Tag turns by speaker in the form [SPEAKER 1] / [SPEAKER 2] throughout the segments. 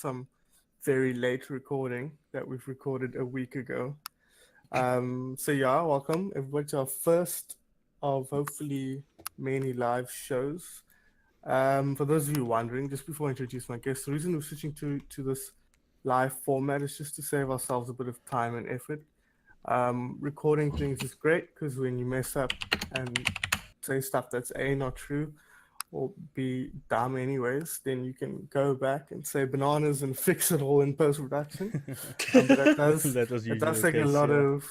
[SPEAKER 1] some very late recording that we've recorded a week ago. So yeah, welcome everybody to our first of hopefully many live shows. For those of you wondering, just before I introduce my guests, the reason we're switching to this live format is just to save ourselves a bit of time and effort. Recording things is great because when you mess up and say stuff that's A, not true, or B, dumb anyways, then you can go back and say bananas and fix it all in post-production. But that does
[SPEAKER 2] That was
[SPEAKER 1] it
[SPEAKER 2] usually
[SPEAKER 1] does
[SPEAKER 2] the
[SPEAKER 1] take a
[SPEAKER 2] case,
[SPEAKER 1] lot
[SPEAKER 2] yeah.
[SPEAKER 1] of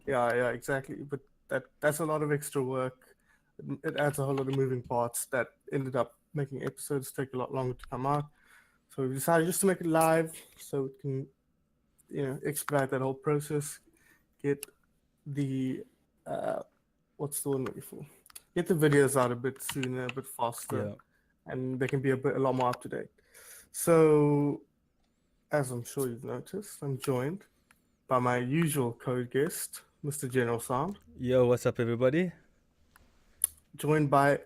[SPEAKER 1] yeah, exactly. But that's a lot of extra work. It adds a whole lot of moving parts that ended up making episodes take a lot longer to come out. So we decided just to make it live so it can, expedite that whole process, get the what's the one I'm looking for? Get the videos out a bit sooner, a bit faster,
[SPEAKER 2] Yeah.
[SPEAKER 1] and they can be a lot more up to date. So, as I'm sure you've noticed, I'm joined by my usual co-guest, Mr. GeneralSound,
[SPEAKER 2] Yo, what's up, everybody?
[SPEAKER 1] joined by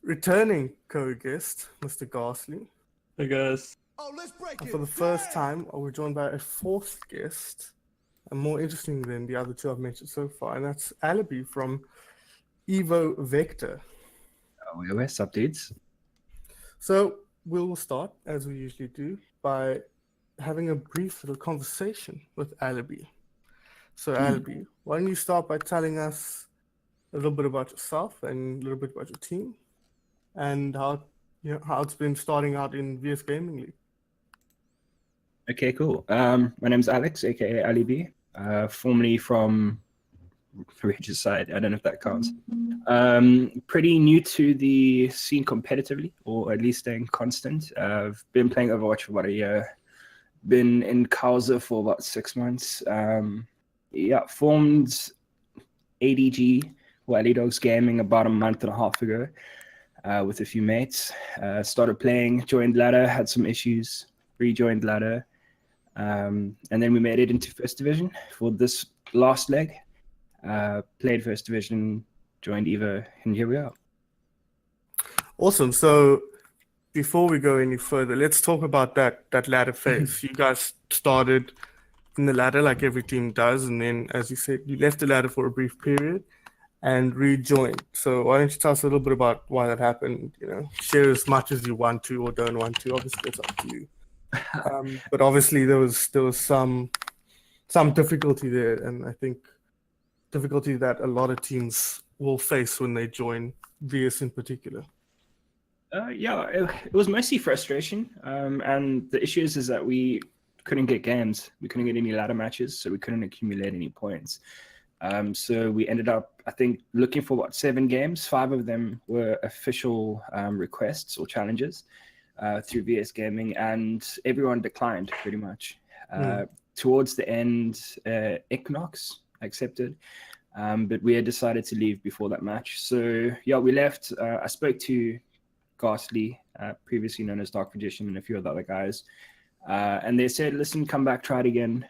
[SPEAKER 1] returning co-guest, Mr. Gastlee.
[SPEAKER 3] Hey guys.
[SPEAKER 1] And for the first time, we're joined by a fourth guest, and more interesting than the other two I've mentioned so far, and that's Alleebee from Evo Vector.
[SPEAKER 4] What's up, dudes?
[SPEAKER 1] So we'll start, as we usually do, by having a brief little conversation with Alleebee. So Alleebee, why don't you start by telling us a little bit about yourself and a little bit about your team and how it's been starting out in VS Gaming League.
[SPEAKER 4] Okay, cool. My name's Alex, aka Alleebee, formerly from Regis side. I don't know if that counts. Pretty new to the scene competitively, or at least staying constant. I've been playing Overwatch for about a year. Been in COWSA for about 6 months. Formed ADG, or Alley Dogs Gaming, about a month and a half ago with a few mates. Started playing, joined ladder, had some issues, rejoined ladder. And then we made it into First Division for this last leg. Played First Division, joined Evo, and here we are.
[SPEAKER 1] Awesome. So before we go any further, let's talk about that ladder phase. You guys started in the ladder like every team does, and then, as you said, you left the ladder for a brief period and rejoined. So why don't you tell us a little bit about why that happened? Share as much as you want to or don't want to. Obviously, it's up to you. But obviously, there was some difficulty there, and I think difficulty that a lot of teams will face when they join VS in particular.
[SPEAKER 4] It was mostly frustration. And the issue is that we couldn't get games. We couldn't get any ladder matches, so we couldn't accumulate any points. So we ended up, I think, looking for 7 games. 5 of them were official requests or challenges through VS Gaming, and everyone declined pretty much. Towards the end, Equinox accepted, but we had decided to leave before that match. So yeah, we left. I spoke to Gastlee, previously known as Dark Magician, and a few of the other guys, and they said, "Listen, come back, try it again.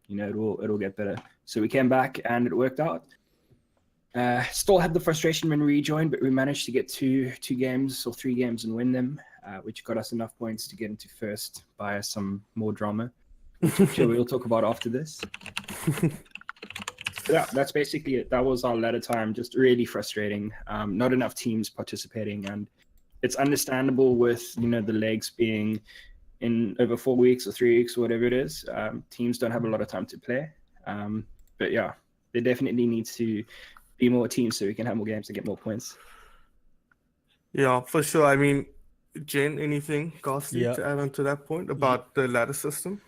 [SPEAKER 4] It'll get better." So we came back, and it worked out. Still had the frustration when we rejoined, but we managed to get 2 games or 3 games and win them, which got us enough points to get into first by some more drama, which we'll talk about after this. Yeah, that's basically it. That was our ladder time. Just really frustrating. Not enough teams participating, and it's understandable with the legs being in over 4 weeks or 3 weeks or whatever it is. Teams don't have a lot of time to play. But yeah, there definitely needs to be more teams so we can have more games to get more points.
[SPEAKER 1] Yeah, for sure. I mean, Jen, anything, Gastlee, to add on to that point about the ladder system?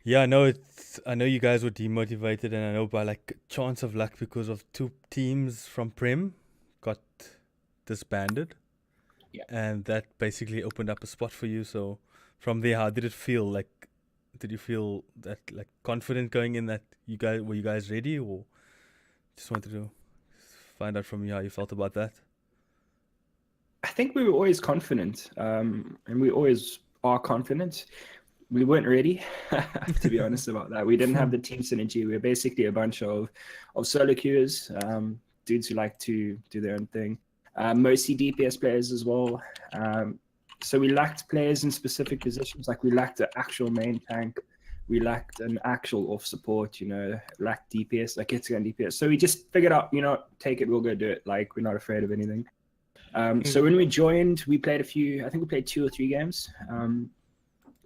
[SPEAKER 2] Yeah, I know you guys were demotivated, and I know by chance of luck, because of 2 teams from Prem got disbanded.
[SPEAKER 4] Yeah.
[SPEAKER 2] And that basically opened up a spot for you. So from there, how did it feel? Did you feel that confident going in, that you guys ready, or just wanted to find out from you how you felt about that?
[SPEAKER 4] I think we were always confident, and we always are confident. We weren't ready, to be honest about that. We didn't have the team synergy. We were basically a bunch of solo queuers, dudes who like to do their own thing. Mostly DPS players as well. So we lacked players in specific positions. Like we lacked an actual main tank. We lacked an actual off support, lacked DPS, like hits and DPS. So we just figured out, take it, we'll go do it. Like we're not afraid of anything. So when we joined, we played I think we played 2 or 3 games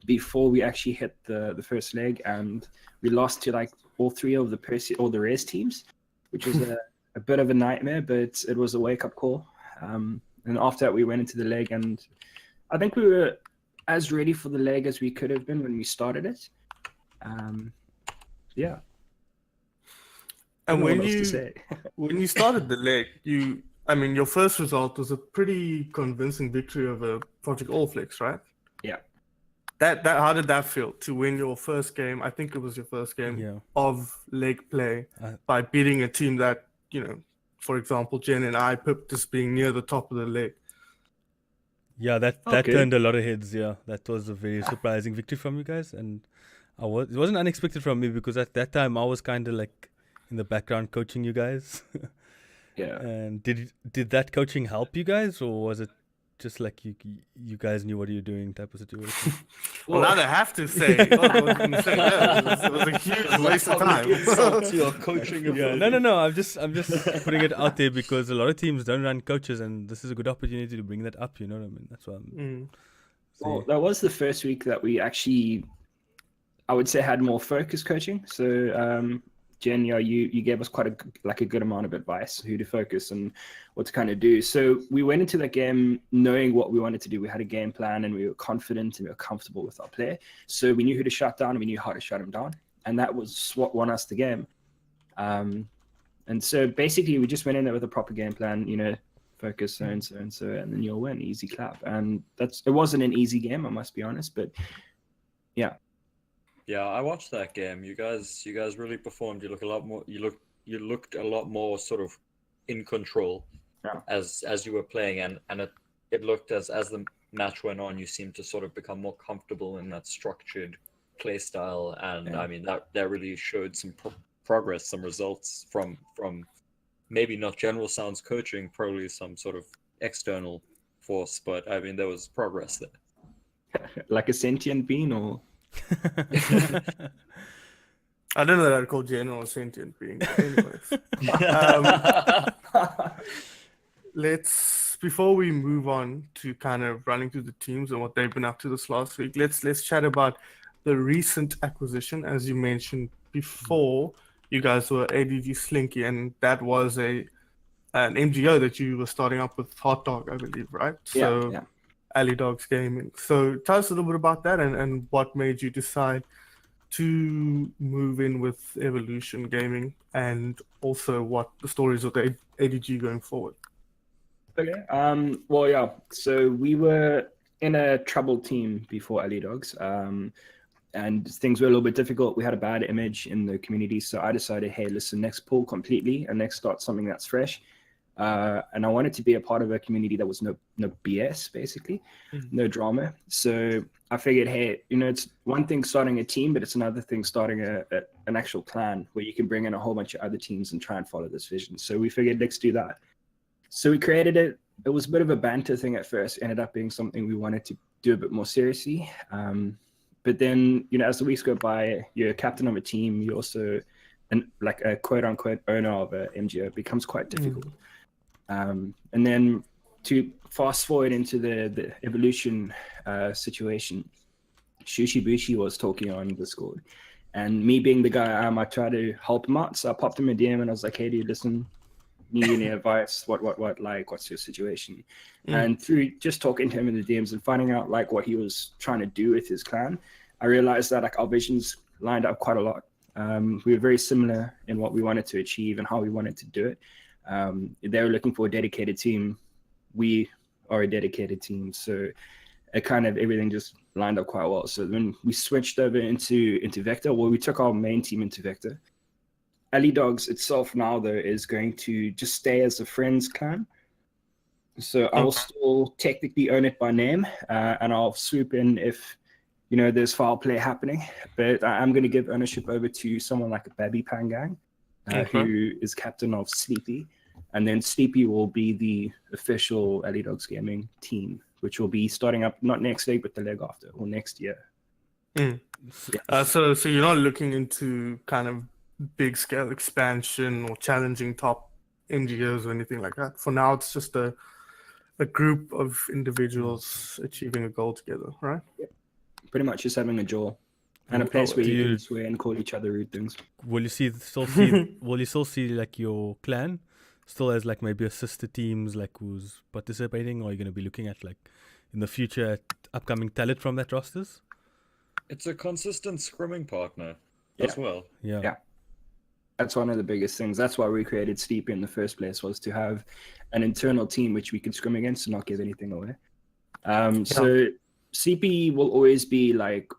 [SPEAKER 4] before we actually hit the first leg, and we lost to like all 3 of the res teams, which was a bit of a nightmare, but it was a wake-up call. And after that, we went into the leg, and I think we were as ready for the leg as we could have been when we started it. Yeah.
[SPEAKER 1] And when you started the leg, your first result was a pretty convincing victory over Project Allflix, right?
[SPEAKER 4] Yeah.
[SPEAKER 1] How did that feel to win your first game? I think it was your first game of leg play by beating a team that, for example, Jen and I picked as being near the top of the leg.
[SPEAKER 2] Yeah, that turned a lot of heads. Yeah, that was a very surprising victory from you guys, and it wasn't unexpected from me because at that time I was kind of like in the background coaching you guys.
[SPEAKER 4] Yeah.
[SPEAKER 2] And did that coaching help you guys, or was it just like you guys knew what you were doing type of situation?
[SPEAKER 1] Well, now they have to say. It was a huge waste of time.
[SPEAKER 3] Your coaching ability.
[SPEAKER 2] No. I'm just putting it out there because a lot of teams don't run coaches, and this is a good opportunity to bring that up. You know what I mean? That's why I'm.
[SPEAKER 4] Well, that was the first week that we actually, I would say, had more focused coaching. So, Jen, you gave us quite a good amount of advice, who to focus and what to kind of do. So we went into that game knowing what we wanted to do. We had a game plan, and we were confident and we were comfortable with our play. So we knew who to shut down, and we knew how to shut him down. And that was what won us the game. And so basically we just went in there with a proper game plan, focus, so and then you'll win, easy clap. And it wasn't an easy game, I must be honest, but yeah.
[SPEAKER 3] Yeah, I watched that game. You guys really performed. You looked a lot more sort of in control as you were playing, and it looked as the match went on, you seemed to sort of become more comfortable in that structured play style, and I mean that really showed some progress, some results from maybe not GeneralSound's coaching, probably some sort of external force, but I mean there was progress there.
[SPEAKER 4] Like a sentient being, or
[SPEAKER 1] I don't know that I'd call General a sentient being. But anyways, before we move on to kind of running through the teams and what they've been up to this last week, let's chat about the recent acquisition. As you mentioned before, you guys were ADG Slinky, and that was an MGO that you were starting up with Hot Dog, I believe, right?
[SPEAKER 4] Yeah.
[SPEAKER 1] Alley Dogs Gaming. So tell us a little bit about that and what made you decide to move in with Evolution Gaming, and also what the stories of the ADG going forward.
[SPEAKER 4] Okay. Well, yeah. So we were in a troubled team before Alley Dogs, and things were a little bit difficult. We had a bad image in the community, so I decided, hey, listen, next pull completely and next start something that's fresh. And I wanted to be a part of a community that was no BS, basically, no drama. So I figured, hey, it's one thing starting a team, but it's another thing starting an actual clan where you can bring in a whole bunch of other teams and try and follow this vision. So we figured, let's do that. So we created it. It was a bit of a banter thing at first, ended up being something we wanted to do a bit more seriously. But then, as the weeks go by, you're a captain of a team. You're also like a quote unquote owner of a MGO. It becomes quite difficult. And then to fast forward into the Evolution situation, Shushibushi was talking on Discord, and me being the guy I am, I tried to help him out. So I popped him a DM and I was like, hey, dude, listen, need any advice? What's your situation? And through just talking to him in the DMs and finding out like what he was trying to do with his clan, I realized that like our visions lined up quite a lot. We were very similar in what we wanted to achieve and how we wanted to do it. They were looking for a dedicated team. We are a dedicated team, so it kind of everything just lined up quite well. So when we switched over into Vector, we took our main team into Vector. Alley Dogs itself now though is going to just stay as a friends clan. So I will still technically own it by name, and I'll swoop in if there's foul play happening. But I'm going to give ownership over to someone like a Baby Pangang, who is captain of Sleepy. And then Sleepy will be the official Alley Dogs Gaming team which will be starting up not next week, but the leg after, or next year.
[SPEAKER 1] So you're not looking into kind of big scale expansion or challenging top NGOs or anything like that. For now, it's just a group of individuals achieving a goal together, right?
[SPEAKER 4] Pretty much just having a jaw and a place where you can swear and call each other rude things.
[SPEAKER 2] Will you still see like your clan still as like maybe a sister teams like who's participating, or are you going to be looking at like in the future at upcoming talent from that rosters?
[SPEAKER 3] It's a consistent scrimming partner as well.
[SPEAKER 2] Yeah.
[SPEAKER 4] That's one of the biggest things. That's why we created Sleepy in the first place, was to have an internal team which we could scrim against and not give anything away. So CP will always be like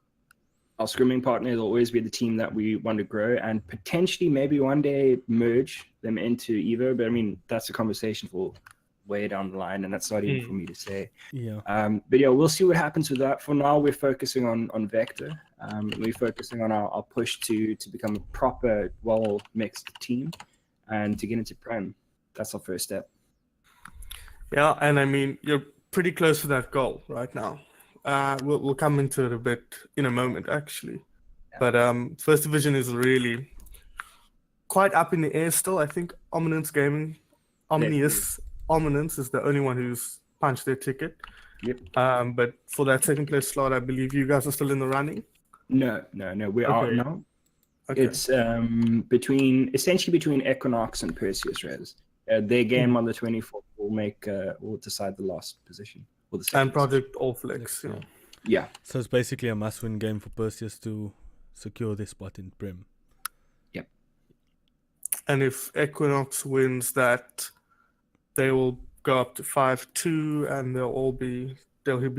[SPEAKER 4] our scrimming partner. Will always be the team that we want to grow and potentially maybe one day merge them into Evo. But I mean, that's a conversation for way down the line, and that's not even for me to say. But yeah, we'll see what happens with that. For now, we're focusing on Vector. We're focusing on our push to become a proper, well-mixed team and to get into Prem. That's our first step.
[SPEAKER 1] Yeah, and I mean, you're pretty close to that goal right now. We'll come into it a bit in a moment, actually. But First Division is really quite up in the air still. I think Omninus is the only one who's punched their ticket. But for that second place slot, I believe you guys are still in the running.
[SPEAKER 4] No, we're out now. Okay. It's essentially between Equinox and Perseus Res. Their game on the 24th will decide the last position. Or the
[SPEAKER 1] and Project Allflex.
[SPEAKER 4] Yeah.
[SPEAKER 2] So it's basically a must-win game for Perseus to secure their spot in Prem.
[SPEAKER 4] Yep.
[SPEAKER 1] And if Equinox wins that, they will go up to 5-2, and they'll be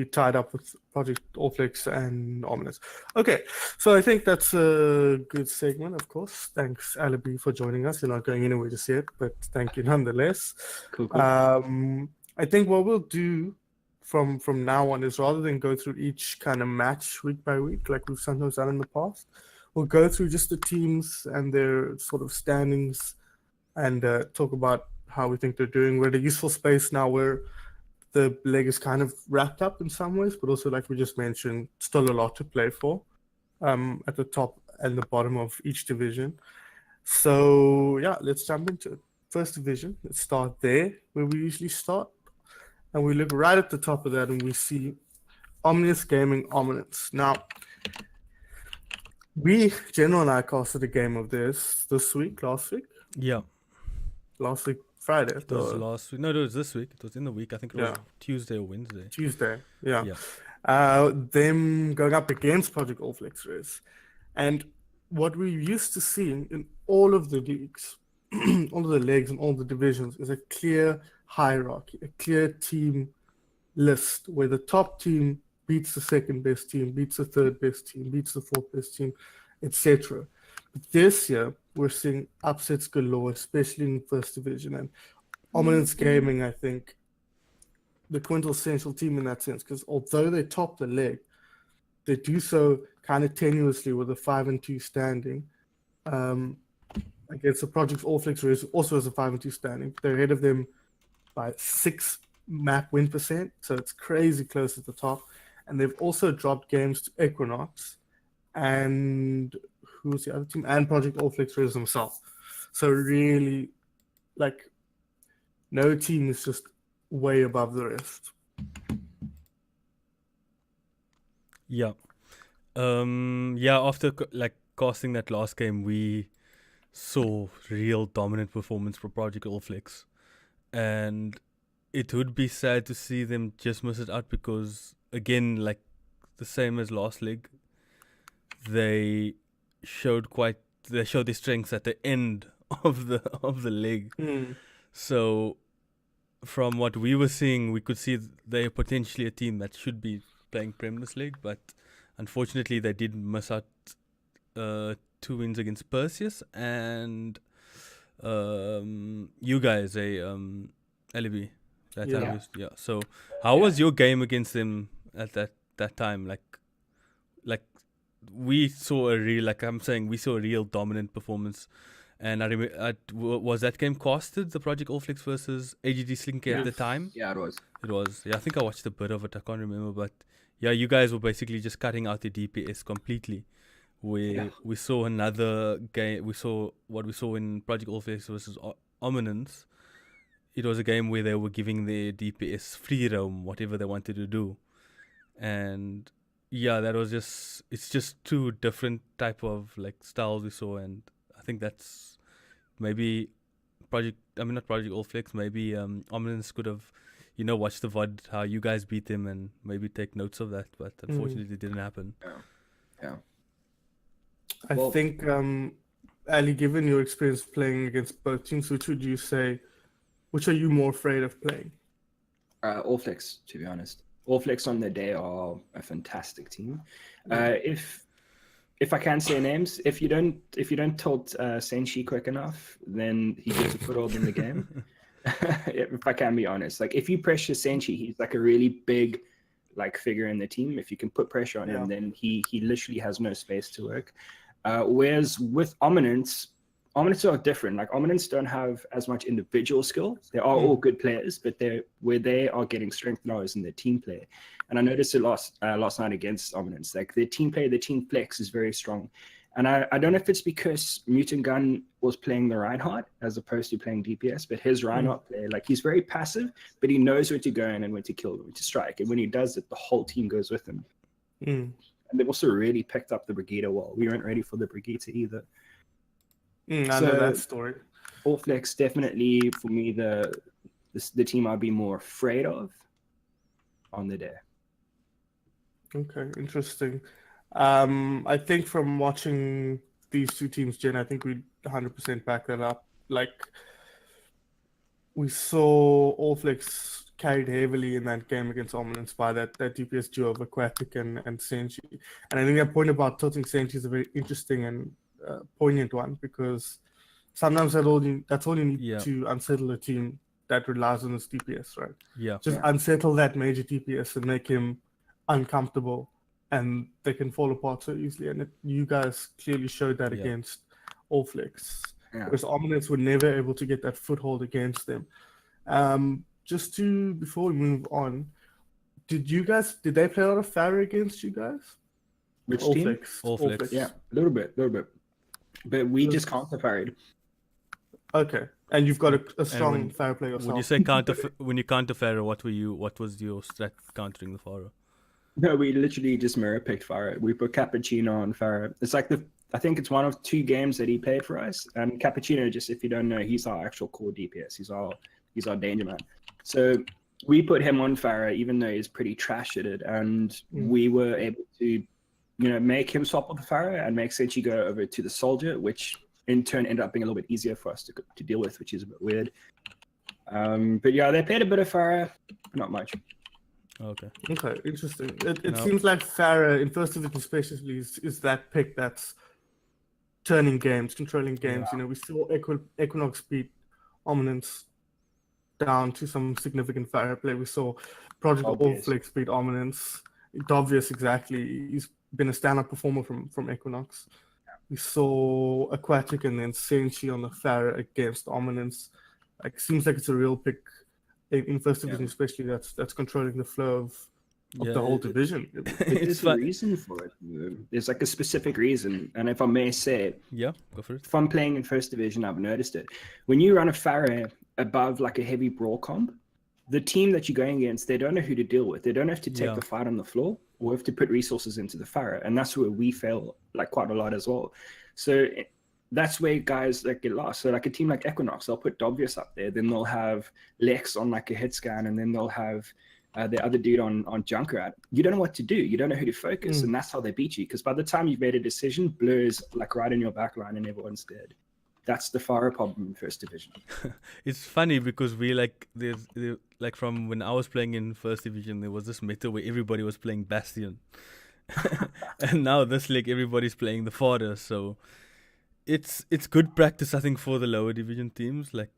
[SPEAKER 1] tied up with Project Allflex and Ominous. Okay, so I think that's a good segment, of course. Thanks, Alleebee, for joining us. You're not going anywhere to see it, but thank you nonetheless.
[SPEAKER 4] Cool.
[SPEAKER 1] I think what we'll do from now on is, rather than go through each kind of match week by week, like we've sometimes done in the past, we'll go through just the teams and their sort of standings and talk about how we think they're doing. We're at a useful space now where the leg is kind of wrapped up in some ways, but also, like we just mentioned, still a lot to play for at the top and the bottom of each division. So yeah, let's jump into it. First division, let's start there where we usually start. And we look right at the top of that and we see Omnius Gaming Ominous. Now, General and I casted a game of last week.
[SPEAKER 2] Yeah.
[SPEAKER 1] Last week, Friday.
[SPEAKER 2] It was last week. No, it was this week. It was in the week. I think it was Tuesday or Wednesday.
[SPEAKER 1] Yeah. Them going up against Project Allflex Race. And what we're used to seeing in all of the leagues, all of the legs and all the divisions, is a clear hierarchy, a clear team list where the top team beats the second best team, beats the third best team, beats the fourth best team, etc. But this year, we're seeing upsets galore, especially in First Division. And Ominous Gaming, I think, the quintessential team in that sense, because although they top the leg, they do so kind of tenuously with a 5-2 standing. Against the Project Allflex, who also has a 5-2 standing. They're ahead of them by 6 map win %, so it's crazy close at the top. And they've also dropped games to Equinox and who's the other team? And Project Allflex Res themselves. So really, like, no team is just way above the rest.
[SPEAKER 2] Yeah. After like casting that last game, we saw real dominant performance for Project Allflex. And it would be sad to see them just miss it out because, again, like the same as last leg, they showed their strengths at the end of the leg. So from what we were seeing, we could see they're potentially a team that should be playing Prem this league, but unfortunately they did miss out 2 wins against Perseus and you guys, Alleebee. So how was your game against them at that time? Like we saw we saw a real dominant performance, And I remember, was that game costed, the Project Allflex versus AGD Slinky at the time?
[SPEAKER 4] Yeah, it was.
[SPEAKER 2] It was. Yeah, I think I watched a bit of it. I can't remember, but yeah, you guys were basically just cutting out the DPS completely. We saw another game. We saw what we saw in Project Allflex versus Ominence. It was a game where they were giving their DPS free roam, whatever they wanted to do, and yeah, that was just. It's just two different type of like styles we saw, and I think that's maybe not Project Allflex. Maybe Ominence could have, watch the VOD how you guys beat them and maybe take notes of that, but unfortunately it didn't happen.
[SPEAKER 4] Yeah.
[SPEAKER 1] I think, Ali, given your experience playing against both teams, which are you more afraid of playing?
[SPEAKER 4] Allflex, to be honest. Allflex on their day are a fantastic team. If I can say names, if you don't tilt Senshi quick enough, then he gets a foothold in the game. If I can be honest, like if you pressure Senshi, he's like a really big like figure in the team. If you can put pressure on him, then he literally has no space to work. Whereas with Ominence are different. Like Ominence don't have as much individual skill. They are all good players, but where they are getting strength now is in their team play. And I noticed it last night against Ominence. Like their team play, their team flex is very strong. And I don't know if it's because Mutant Gun was playing the Reinhardt as opposed to playing DPS, but his Reinhardt play, like he's very passive, but he knows where to go in and when to kill, when to strike. And when he does it, the whole team goes with him. And they've also really picked up the Brigitte well. We weren't ready for the Brigitte either.
[SPEAKER 1] I know that story.
[SPEAKER 4] Allflex definitely for me the team I'd be more afraid of on the day.
[SPEAKER 1] Okay, interesting. I think from watching these two teams, Jen, I think we 100% back that up. Like we saw Allflex carried heavily in that game against Ominence by that DPS duo of Aquatic and Senshi. And I think that point about tilting Senshi is a very interesting and poignant one, because sometimes that's all you need to unsettle a team that relies on its DPS, right? Just unsettle that major DPS and make him uncomfortable, and they can fall apart so easily. And you guys clearly showed that against Allflex, because Ominence were never able to get that foothold against them. Before we move on, did they play a lot of Pharah against you guys?
[SPEAKER 4] Which
[SPEAKER 1] Allflex.
[SPEAKER 4] team? Allflex. Yeah, a little bit. But we just counter-parried.
[SPEAKER 1] Okay, and you've got a strong Pharah player yourself.
[SPEAKER 2] When you say when you counter Pharah, what was your strat countering the Pharah?
[SPEAKER 4] No, we literally just mirror picked Pharah. We put Cappuccino on Pharah. It's like I think it's one of two games that he played for us. And Cappuccino, just if you don't know, he's our actual core DPS. He's our danger man. So we put him on Pharah, even though he's pretty trash at it, and we were able to, make him swap with the Pharah and make Senshi go over to the soldier, which in turn ended up being a little bit easier for us to deal with, which is a bit weird. But yeah, they played a bit of Pharah, not much.
[SPEAKER 2] Okay,
[SPEAKER 1] interesting. It seems like Pharah, in First Division especially, is that pick that's turning games, controlling games. We saw Equinox beat Ominence down to some significant Pharah play. We saw Project Allflex beat Ominence. Obvious, exactly. He's been a stand-up performer from Equinox. We saw Aquatic and then Senshi on the Pharah against Ominence. Like, seems like it's a real pick in First Division, especially that's controlling the flow of the whole division.
[SPEAKER 4] There's a reason for it. There's like a specific reason, and if I may say,
[SPEAKER 2] go for it.
[SPEAKER 4] If I'm playing in First Division, I've noticed it. When you run a Pharah above like a heavy brawl comp, the team that you're going against, they don't know who to deal with. They don't have to take the fight on the floor, or have to put resources into the Pharah, and that's where we fail like quite a lot as well. So that's where guys like get lost. So like a team like Equinox, they'll put Dobvious up there, then they'll have Lex on like a hit scan, and then they'll have the other dude on Junkrat. You don't know what to do. You don't know who to focus, and that's how they beat you. Because by the time you've made a decision, Blur's like right in your back line and everyone's dead. That's the Pharah problem in First Division.
[SPEAKER 2] It's funny because we there's from when I was playing in First Division, there was this meta where everybody was playing Bastion. And now this league, everybody's playing the fodder. So it's good practice, I think, for the lower division teams, like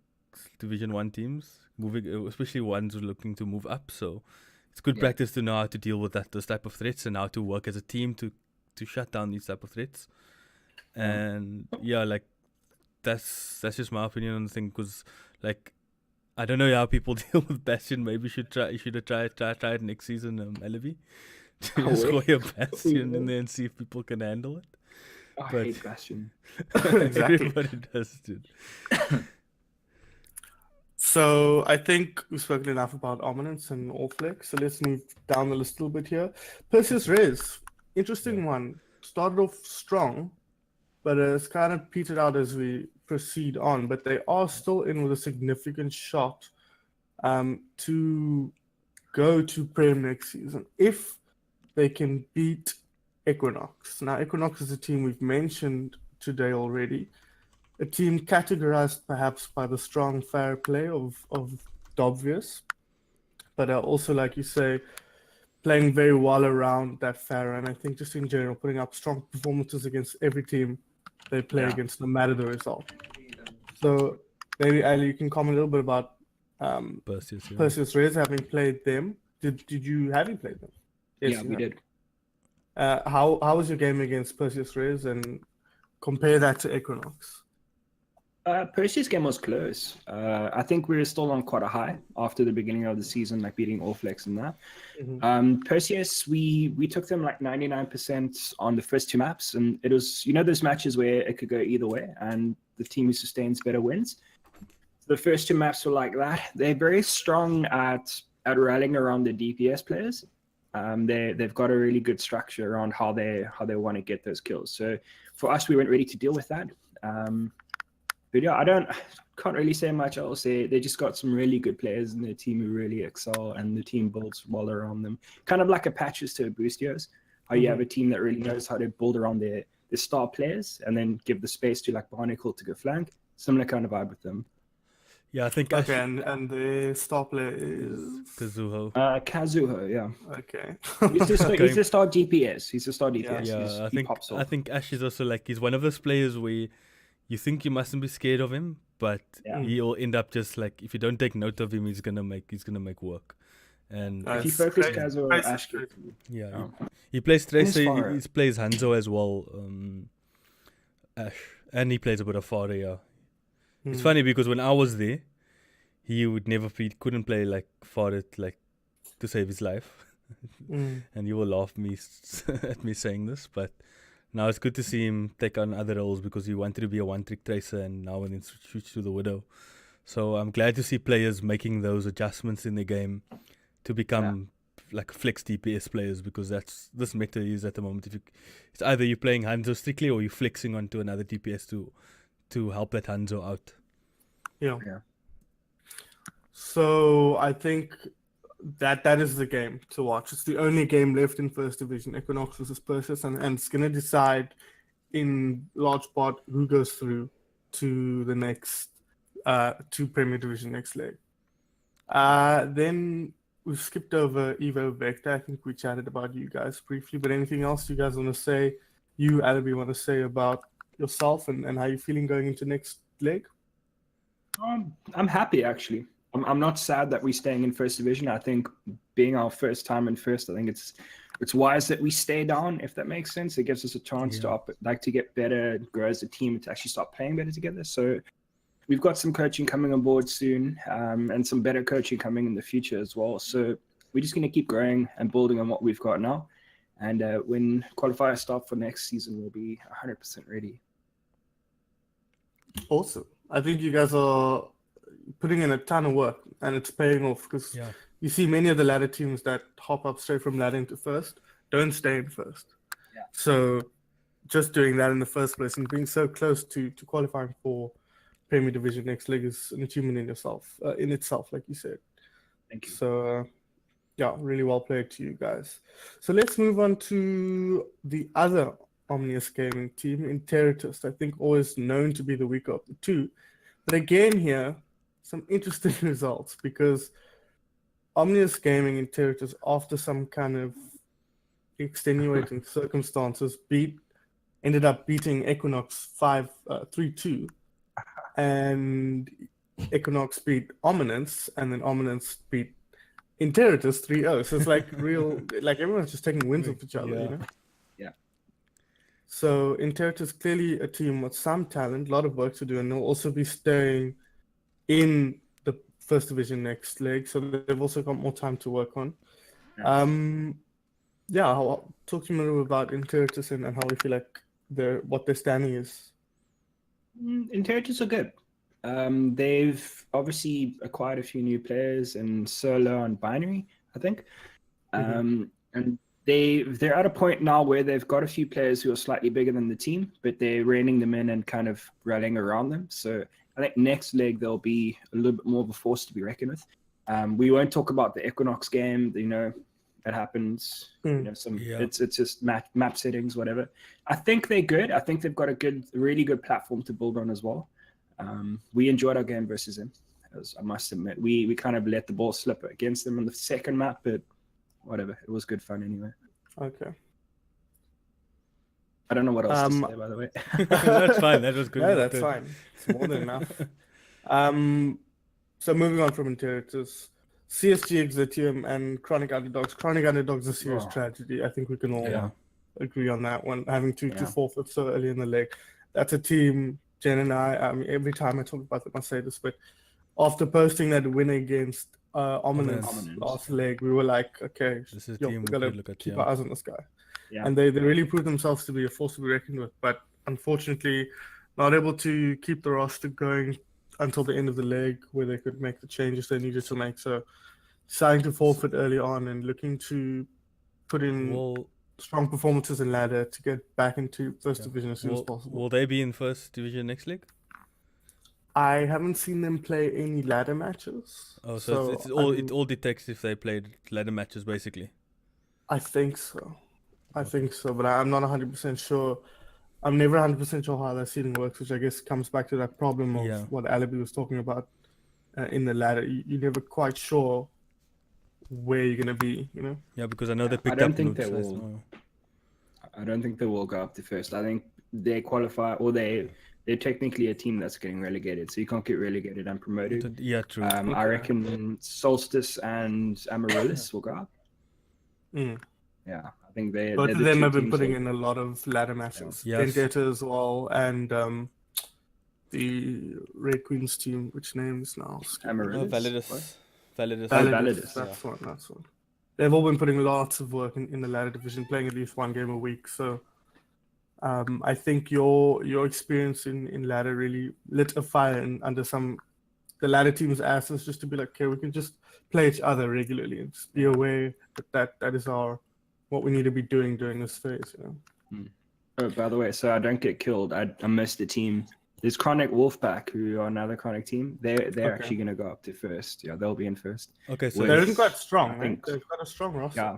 [SPEAKER 2] Division 1 teams, moving, especially ones who are looking to move up. So it's good practice to know how to deal with those type of threats and how to work as a team to shut down these type of threats. And that's just my opinion on the thing. Because like I don't know how people deal with Bastion. Maybe you should have tried it next season, Alleebee. Just throw your Bastion in there and see if people can handle it.
[SPEAKER 4] I
[SPEAKER 2] But-
[SPEAKER 4] hate Bastion.
[SPEAKER 1] Exactly.
[SPEAKER 2] Everybody does, dude.
[SPEAKER 1] So I think we've spoken enough about Ominence and Allflex. So let's move down the list a little bit here. Perseus Rez, interesting one. Started off strong, but it's kind of petered out as we proceed on. But they are still in with a significant shot to go to Prem next season if they can beat Equinox. Now, Equinox is a team we've mentioned today already. A team categorized perhaps by the strong fair play of Dobvious, but are also, like you say, playing very well around that fair, and I think just in general putting up strong performances against every team they play against, no matter the result. So maybe Ali, you can comment a little bit about Perseus Rez, having played them. Have you played them?
[SPEAKER 4] Yes, we did.
[SPEAKER 1] How was your game against Perseus Rez, and compare that to Equinox?
[SPEAKER 4] Perseus' game was close. I think we were still on quite a high after the beginning of the season, like beating Allflex and that.
[SPEAKER 1] Mm-hmm.
[SPEAKER 4] Perseus, we took them like 99% on the first two maps, and it was, those matches where it could go either way, and the team who sustains better wins. The first two maps were like that. They're very strong at rallying around the DPS players. They've got a really good structure around how they want to get those kills. So for us, we weren't ready to deal with that. But yeah, can't really say much else. They just got some really good players in their team who really excel, and the team builds well around them. Kind of like a Patches to a Boostios, how you have a team that really knows how to build around their star players and then give the space to like Barnacle to go flank. Similar kind of vibe with them.
[SPEAKER 2] Yeah, I think
[SPEAKER 1] Okay, and the star player is
[SPEAKER 2] Kazuho.
[SPEAKER 4] Kazuho, yeah.
[SPEAKER 1] Okay.
[SPEAKER 4] He's a star DPS. He's a star DPS.
[SPEAKER 2] Yeah, I think Ash is also like, he's one of those players where you think you mustn't be scared of him, but he'll end up just like, if you don't take note of him, he's gonna make work. And
[SPEAKER 4] if you focus Kazuho, Ash.
[SPEAKER 2] Yeah, he plays Tracer, he plays Hanzo as well. Ash, and he plays a bit of Fare. Yeah. It's funny because when I was there, he couldn't play like Fare like to save his life, and you will laugh at me saying this, but. Now it's good to see him take on other roles because he wanted to be a one-trick tracer and now and then switch to the Widow. So I'm glad to see players making those adjustments in the game to become like flex DPS players, because that's this meta is at the moment. It's either you're playing Hanzo strictly or you're flexing onto another DPS to help that Hanzo out.
[SPEAKER 1] Yeah. So I think that is the game to watch. It's the only game left in First Division, Equinox versus Perseus, and it's going to decide in large part who goes through to the next to Premier Division next leg. Then we've skipped over Evo Vector. I think we chatted about you guys briefly, but anything else you guys want to say, Alleebee, want to say about yourself and how you're feeling going into next leg?
[SPEAKER 4] I'm happy, actually. I'm not sad that we're staying in First Division. I think being our first time in First, I think it's wise that we stay down, if that makes sense. It gives us a chance to get better, grow as a team, to actually start playing better together. So we've got some coaching coming on board soon, and some better coaching coming in the future as well. So we're just going to keep growing and building on what we've got now. And when qualifiers start for next season, we'll be 100% ready.
[SPEAKER 1] Awesome. I think you guys are putting in a ton of work, and it's paying off, because you see many of the ladder teams that hop up straight from ladder into First don't stay in First.
[SPEAKER 4] Yeah.
[SPEAKER 1] So just doing that in the first place and being so close to qualifying for Premier Division next league is an achievement in itself, like you said.
[SPEAKER 4] Thank you.
[SPEAKER 1] So really well played to you guys. So let's move on to the other Omnius gaming team, Interitus. I think always known to be the weaker of the two. But again here, some interesting results, because Omnius Gaming and Territories, after some kind of extenuating circumstances, ended up beating Equinox 3-2, and Equinox beat Ominence, and then Ominence beat Interitus 3-0. So it's like everyone's just taking wins off each other,
[SPEAKER 4] Yeah.
[SPEAKER 1] So Interior is clearly a team with some talent, a lot of work to do, and they'll also be staying in the first division next leg, so they've also got more time to work on. Yeah, talk to me a little about Interior and how we feel like what their standing is.
[SPEAKER 4] Interiors are good. They've obviously acquired a few new players in Solo and Binary, I think. And they're at a point now where they've got a few players who are slightly bigger than the team, but they're reining them in and kind of rallying around them. So I think next leg they'll be a little bit more of a force to be reckoned with. We won't talk about the Equinox game, that happens. It's just map settings, whatever. I think they're good. I think they've got a really good platform to build on as well. We enjoyed our game versus them, as I must admit. We kind of let the ball slip against them on the second map, but whatever. It was good fun anyway.
[SPEAKER 1] Okay.
[SPEAKER 4] I don't know what else to say, by the way.
[SPEAKER 2] That's fine. That was good.
[SPEAKER 1] No, that's fine. It's more than enough. So moving on from Interiors, CSG, Exitium, and Chronic Underdogs. Chronic Underdogs is a serious tragedy. I think we can all agree on that one. Having to forfeit so early in the leg. That's a team, Jen and I mean, every time I talk about them, I say this, but after posting that win against Ominous last leg, we were like, okay,
[SPEAKER 2] this is
[SPEAKER 1] we got to keep our eyes on this guy.
[SPEAKER 4] Yeah.
[SPEAKER 1] And they really proved themselves to be a force to be reckoned with, but unfortunately not able to keep the roster going until the end of the leg where they could make the changes they needed to make. So deciding to forfeit early on and looking to put in strong performances in ladder to get back into first division as soon as possible.
[SPEAKER 2] Will they be in first division next league?
[SPEAKER 1] I haven't seen them play any ladder matches.
[SPEAKER 2] Oh, so it all detects if they played ladder matches, basically.
[SPEAKER 1] I think so. But I'm not 100% sure. I'm never 100% sure how that seeding works, which I guess comes back to that problem of what Alleebee was talking about in the ladder. You're never quite sure where you're going to be,
[SPEAKER 2] Yeah, because I know they picked
[SPEAKER 4] I don't
[SPEAKER 2] up
[SPEAKER 4] think
[SPEAKER 2] Noobs.
[SPEAKER 4] I don't think they will go up to first. I think they qualify, or they're technically a team that's getting relegated, so you can't get relegated and promoted.
[SPEAKER 2] Yeah, true.
[SPEAKER 4] I reckon Solstice and Amaryllis will go up. Yeah, I think
[SPEAKER 1] both of them have been putting in a lot of ladder matches. Vendetta as well, and the Red Queens team, which name is now?
[SPEAKER 2] Validus.
[SPEAKER 1] Validus. That's one. They've all been putting lots of work in the ladder division, playing at least one game a week. So I think your experience in ladder really lit a fire under the ladder team's asses, just to be like, okay, we can just play each other regularly and just be aware that is what we need to be doing during this phase.
[SPEAKER 4] Oh, by the way, so I don't get killed. I missed the team. There's Chronic Wolfpack, who are another Chronic team. They're actually going to go up to first. Yeah, they'll be in first.
[SPEAKER 2] Okay, so
[SPEAKER 1] they're quite strong. I think they've got a strong roster.
[SPEAKER 4] Yeah.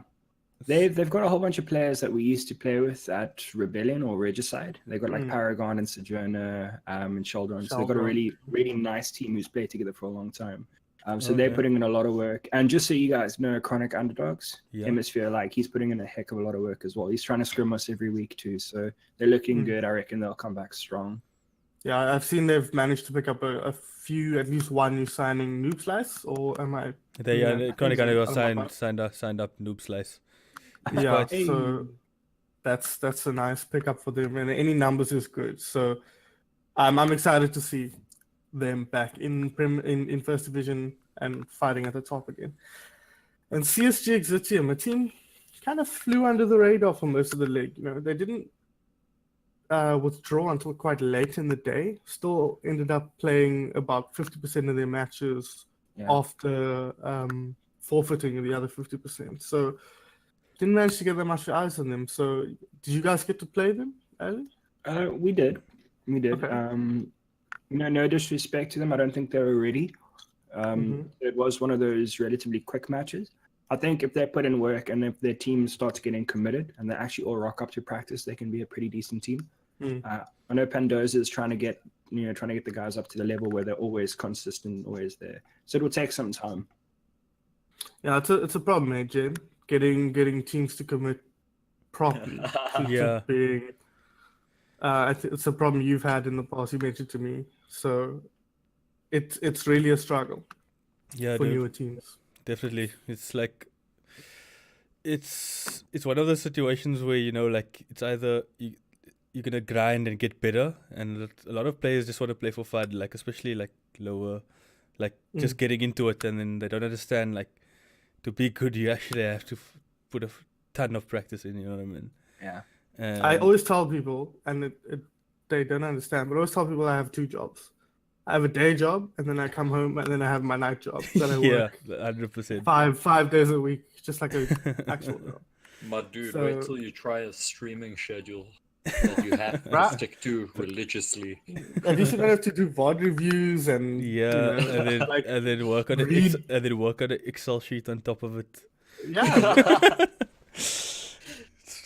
[SPEAKER 4] They've got a whole bunch of players that we used to play with at Rebellion or Regicide. They've got like Paragon and Sojourner and Shouldron. So they've got a really, really nice team who's played together for a long time. So they're putting in a lot of work. And just so you guys know, Chronic Underdogs, Hemisphere, he's putting in a heck of a lot of work as well. He's trying to scrim us every week too. So they're looking good. I reckon they'll come back strong.
[SPEAKER 1] Yeah, I've seen they've managed to pick up a few, at least one new signing, Noob Slice, or am I?
[SPEAKER 2] Chronic Underdogs signed up Noob Slice.
[SPEAKER 1] Yeah, so that's a nice pickup for them, and any numbers is good. So I'm excited to see them back in first division and fighting at the top again. And CSG Exitium, a team kind of flew under the radar for most of the league. They didn't withdraw until quite late in the day. Still ended up playing about 50% of their matches after forfeiting the other 50%. So didn't manage to get that much eyes on them. So did you guys get to play them, Ali?
[SPEAKER 4] We did.
[SPEAKER 1] Okay.
[SPEAKER 4] No disrespect to them. I don't think they were ready. It was one of those relatively quick matches. I think if they put in work and if their team starts getting committed and they actually all rock up to practice, they can be a pretty decent team. I know Pandoza is trying to get the guys up to the level where they're always consistent, always there. So it will take some time.
[SPEAKER 1] Yeah, it's a problem, Jen. Getting teams to commit properly. To being, it's a problem you've had in the past. You mentioned to me, so it's really a struggle. For newer teams.
[SPEAKER 2] Definitely, it's like it's one of those situations where it's either you're gonna grind and get better, and a lot of players just want to play for fun, like especially like lower, like just getting into it, and then they don't understand like to be good you actually have to put a ton of practice in. You know what I mean?
[SPEAKER 4] Yeah.
[SPEAKER 1] I always tell people, and they don't understand, but I always tell people I have 2 jobs. I have a day job, and then I come home, and then I have my night job that I
[SPEAKER 2] yeah,
[SPEAKER 1] work
[SPEAKER 2] 100%.
[SPEAKER 1] five days a week, just like a actual job.
[SPEAKER 3] My dude,
[SPEAKER 1] So-
[SPEAKER 3] wait till you try a streaming schedule that you have to
[SPEAKER 1] Right.
[SPEAKER 3] stick to religiously.
[SPEAKER 1] At least you don't have to do VOD reviews and
[SPEAKER 2] Yeah,
[SPEAKER 1] you know,
[SPEAKER 2] and then
[SPEAKER 1] like
[SPEAKER 2] and then work on
[SPEAKER 1] read-
[SPEAKER 2] an Excel sheet on top of it.
[SPEAKER 1] yeah.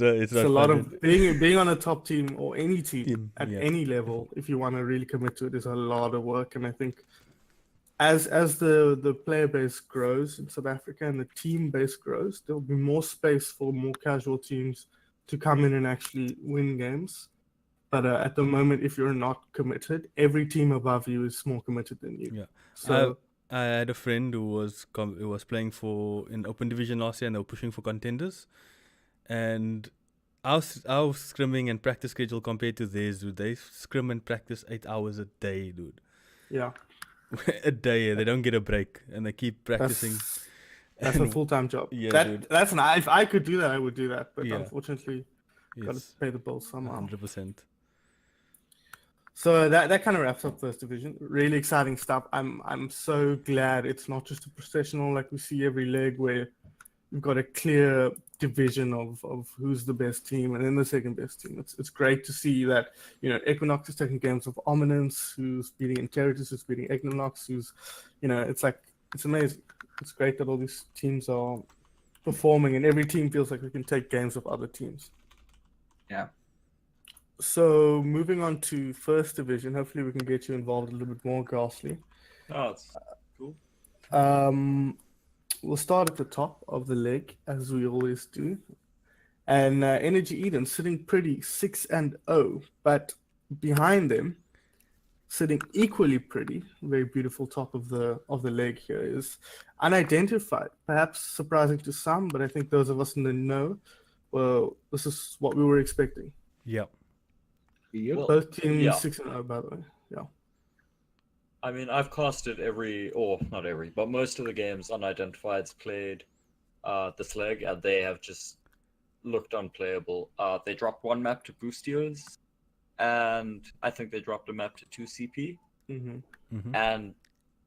[SPEAKER 2] So it's
[SPEAKER 1] It's
[SPEAKER 2] not
[SPEAKER 1] a lot
[SPEAKER 2] fun.
[SPEAKER 1] of being on a top team or any team at
[SPEAKER 2] yeah.
[SPEAKER 1] any level. If you want to really commit to it, is a lot of work. And I think as the player base grows in South Africa and the team base grows, there'll be more space for more casual teams to come in and actually win games. But at the moment, if you're not committed, every team above you is more committed than you.
[SPEAKER 2] Yeah.
[SPEAKER 1] So
[SPEAKER 2] I had a friend who was playing for in Open Division last year, and they were pushing for contenders. And our scrimming and practice schedule compared to theirs, dude, they scrim and practice 8 hours a day, dude.
[SPEAKER 1] yeah,
[SPEAKER 2] A day, they don't get a break, and they keep practicing.
[SPEAKER 1] that's a
[SPEAKER 2] And
[SPEAKER 1] full-time job.
[SPEAKER 2] Yeah, dude.
[SPEAKER 1] That's if I could do that, I would do that. But
[SPEAKER 2] Yeah.
[SPEAKER 1] unfortunately, got to
[SPEAKER 2] It's
[SPEAKER 1] pay the bills somehow.
[SPEAKER 2] 100%.
[SPEAKER 1] So that kind of wraps up First Division. Really exciting stuff. I'm so glad it's not just a processional like we see every leg where we've got a clear division of who's the best team and then the second best team. It's great to see that, you know, Equinox is taking games of Ominence, who's beating Interitus, who's beating Equinox, who's, you know, it's amazing. It's great that all these teams are performing and every team feels like we can take games of other teams.
[SPEAKER 4] Yeah.
[SPEAKER 1] So moving on to First Division, hopefully we can get you involved a little bit more, Gastlee.
[SPEAKER 3] Oh, it's cool.
[SPEAKER 1] We'll start at the top of the leg, as we always do. And Energy Eden sitting pretty 6-0, but behind them, sitting equally pretty, very beautiful top of the leg here, is Unidentified. Perhaps surprising to some, but I think those of us in the know, well, this is what we were expecting.
[SPEAKER 2] Yeah.
[SPEAKER 3] Well,
[SPEAKER 1] Both teams
[SPEAKER 3] yeah.
[SPEAKER 1] 6-0, by the way. Yeah.
[SPEAKER 3] I mean, I've casted not every, but most of the games Unidentified's played this leg, and they have just looked unplayable. They dropped one map to Boostios, and I think they dropped a map to 2CP.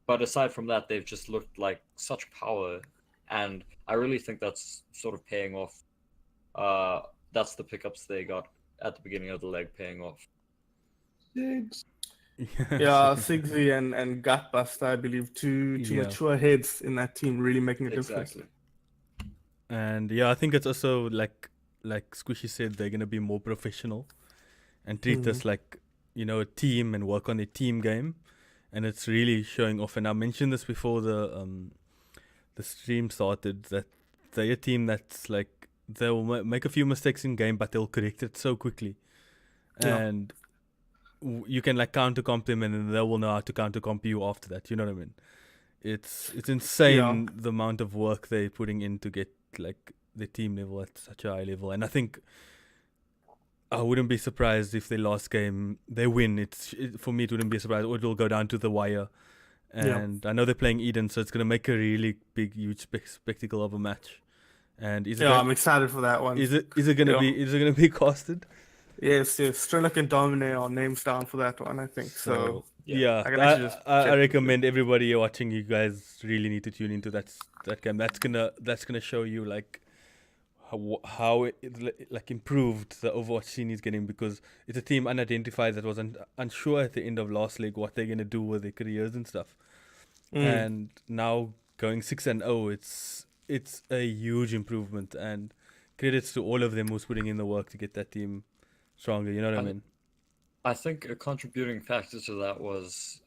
[SPEAKER 3] But aside from that, they've just looked like such power, and I really think that's sort of paying off. That's the pickups they got at the beginning of the leg paying off.
[SPEAKER 1] Yeah, Sigsy and Gutbuster, I believe, two
[SPEAKER 2] Yeah.
[SPEAKER 1] mature heads in that team really making a difference.
[SPEAKER 3] Exactly.
[SPEAKER 2] And yeah, I think it's also like Squishy said, they're gonna be more professional and treat this like, you know, a team and work on their team game, and it's really showing off. And I mentioned this before the stream started, that they're a team that's like they'll make a few mistakes in game, but they'll correct it so quickly, and you can like counter comp them, and then they will know how to counter comp you after that. You know what I mean? It's insane the amount of work they're putting in to get like the team level at such a high level. And I think I wouldn't be surprised if the last game they win. For me, it wouldn't be a surprise, or it will go down to the wire. And I know they're playing Eden, so it's gonna make a really big, huge spectacle of a match. And
[SPEAKER 1] I'm excited for that one.
[SPEAKER 2] Is it gonna be casted?
[SPEAKER 1] Yes. Trinoc and Domine are names down for that one, I think. So
[SPEAKER 2] yeah,
[SPEAKER 1] I can actually just
[SPEAKER 2] I
[SPEAKER 1] check.
[SPEAKER 2] recommend everybody watching. You guys really need to tune into that game. That's gonna show you like how it like improved the Overwatch scene is getting, because it's a team Unidentified that was unsure at the end of last league what they're gonna do with their careers and stuff. And now going 6-0, it's a huge improvement, and credits to all of them who's putting in the work to get that team stronger. You know what I mean?
[SPEAKER 3] I think a contributing factor to that was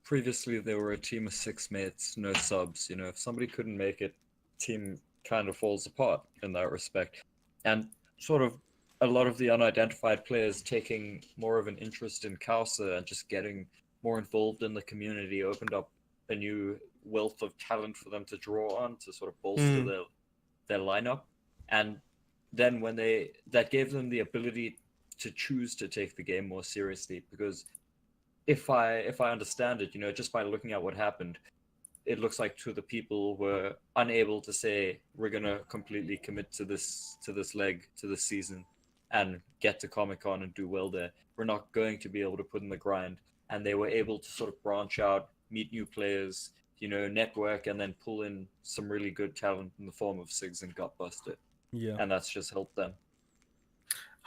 [SPEAKER 3] previously they were a team of 6 mates, no subs. You know, if somebody couldn't make it, team kind of falls apart in that respect. And sort of a lot of the Unidentified players taking more of an interest in COWSA and just getting more involved in the community opened up a new wealth of talent for them to draw on to sort of bolster their lineup. And then when that gave them the ability to choose to take the game more seriously. Because if I understand it, just by looking at what happened, it looks like two of the people were unable to say we're gonna completely commit to this leg, to this season, and get to Comic-Con and do well there. We're not going to be able to put in the grind, and they were able to sort of branch out, meet new players, network, and then pull in some really good talent in the form of Sigs and Gutbuster.
[SPEAKER 2] Yeah.
[SPEAKER 3] And that's just helped them.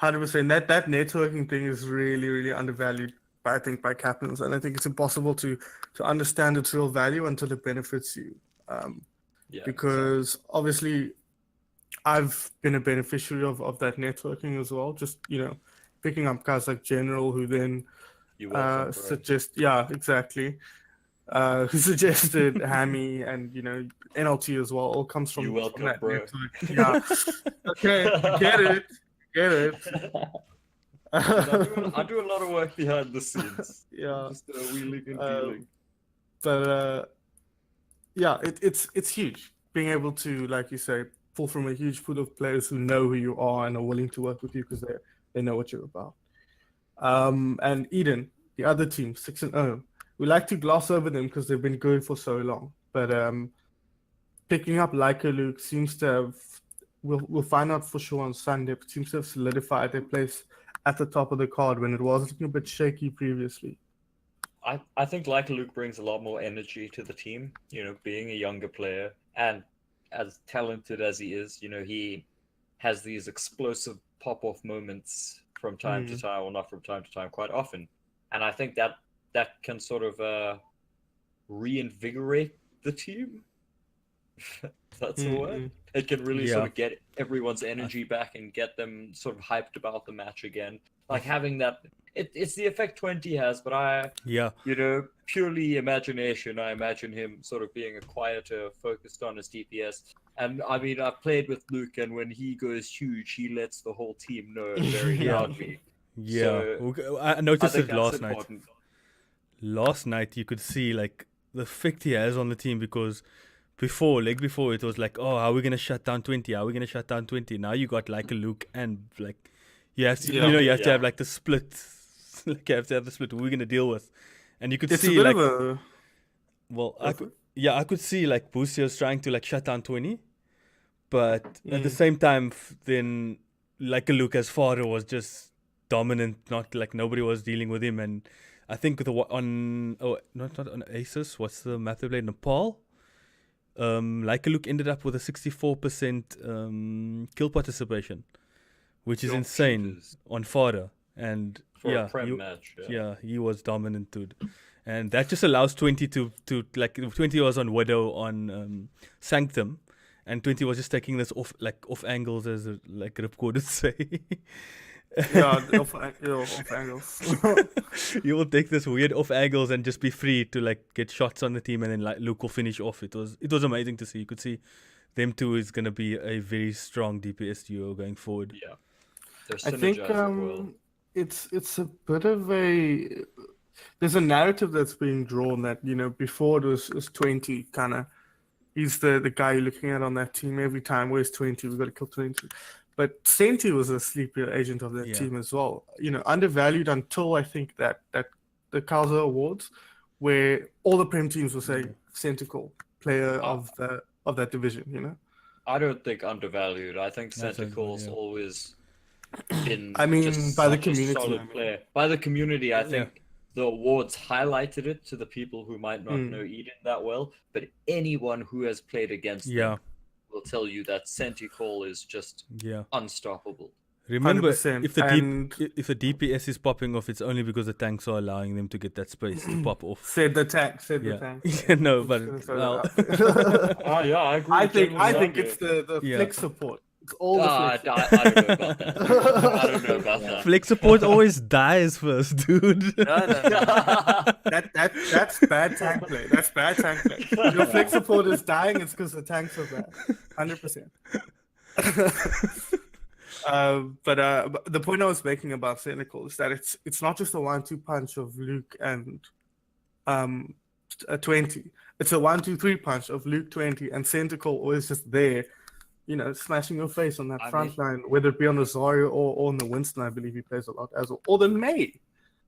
[SPEAKER 1] 100%. That networking thing is really, really undervalued, I think, by captains, and I think it's impossible to understand its real value until it benefits you. Because obviously, I've been a beneficiary of that networking as well. Just picking up guys like General, who then exactly. Who suggested Hammy and NLT as well. All comes from that network. Yeah. Okay, get it.
[SPEAKER 3] I do a lot of work behind the scenes.
[SPEAKER 1] Yeah.
[SPEAKER 3] Just wheeling and dealing.
[SPEAKER 1] But it's huge being able to, like you say, pull from a huge pool of players who know who you are and are willing to work with you because they know what you're about. And Eden, the other team, 6-0. We like to gloss over them because they've been good for so long. But picking up Leica Luke seems to have, we'll find out for sure on Sunday, but seems to have solidified their place at the top of the card when it was looking a bit shaky previously.
[SPEAKER 3] I think Leica Luke brings a lot more energy to the team, being a younger player. And as talented as he is, he has these explosive pop-off moments from time to time, or not from time to time, quite often. And I think that can sort of reinvigorate the team. That's the word. It can really sort of get everyone's energy back and get them sort of hyped about the match again. Like having that, it's the effect 20 has, but purely imagination, I imagine him sort of being a quieter, focused on his DPS. And I mean, I've played with Luke, and when he goes huge, he lets the whole team know very loudly.
[SPEAKER 2] Yeah,
[SPEAKER 3] So,
[SPEAKER 2] I noticed it last
[SPEAKER 3] important.
[SPEAKER 2] night. Last night, you could see like the effect he has on the team because before it was like, oh, how are we gonna shut down 20? How are we gonna shut down 20? Now you got like a Luke and like you have to, you have to have like the split. Like you have to have the split. Who are we gonna deal with? And you could see like, I could see like Boostio's trying to like shut down 20, but at the same time, then like a Luke as father was just dominant. Not like nobody was dealing with him. And I think not on Asus. What's the map they played? Nepal. Like a Luke ended up with a 64% kill participation, which is insane on fodder. And
[SPEAKER 3] a prem match,
[SPEAKER 2] he was dominant, dude. And that just allows 20 to like 20 was on Widow on Sanctum, and 20 was just taking this off angles, as like Ripcord would say.
[SPEAKER 1] Off angles.
[SPEAKER 2] You will take this weird off angles and just be free to like get shots on the team, and then like Luke will finish off. It was amazing to see. You could see them two is gonna be a very strong DPS duo going forward.
[SPEAKER 3] Yeah,
[SPEAKER 1] I think it's a bit of a. There's a narrative that's being drawn that before it was 20 kind of. He's the guy you're looking at on that team every time. Where's 20? We've got to kill 20. But Senti was a sleeper agent of that team as well. Undervalued until I think that the COWSA Awards, where all the Prem teams will say Centical player of that division.
[SPEAKER 3] I don't think undervalued. I think Centical's always been.
[SPEAKER 1] I mean, by the community,
[SPEAKER 3] solid player. By the community, I think the awards highlighted it to the people who might not know Eden that well. But anyone who has played against them will tell you that Centical is just unstoppable.
[SPEAKER 2] Remember,
[SPEAKER 1] 100%.
[SPEAKER 2] if the DPS is popping off, it's only because the tanks are allowing them to get that space to pop off.
[SPEAKER 1] Said the tank. The tank.
[SPEAKER 2] No, but
[SPEAKER 3] I agree.
[SPEAKER 1] I think it's the flex support. It's all the flex.
[SPEAKER 3] I don't know about that. I don't know about that.
[SPEAKER 2] Flex support always dies first, dude.
[SPEAKER 1] No. That's bad tank play. That's bad tank play. Your flex support is dying. It's because the tanks are bad. 100%. But the point I was making about Cynical is that it's not just a 1-2 punch of Luke and 20. It's a 1-2-3 punch of Luke 20 and Cynical always just there smashing your face on that
[SPEAKER 3] I
[SPEAKER 1] front
[SPEAKER 3] mean-
[SPEAKER 1] line, whether it be on Rosario or on the Winston. I believe he plays a lot as well. Or the May,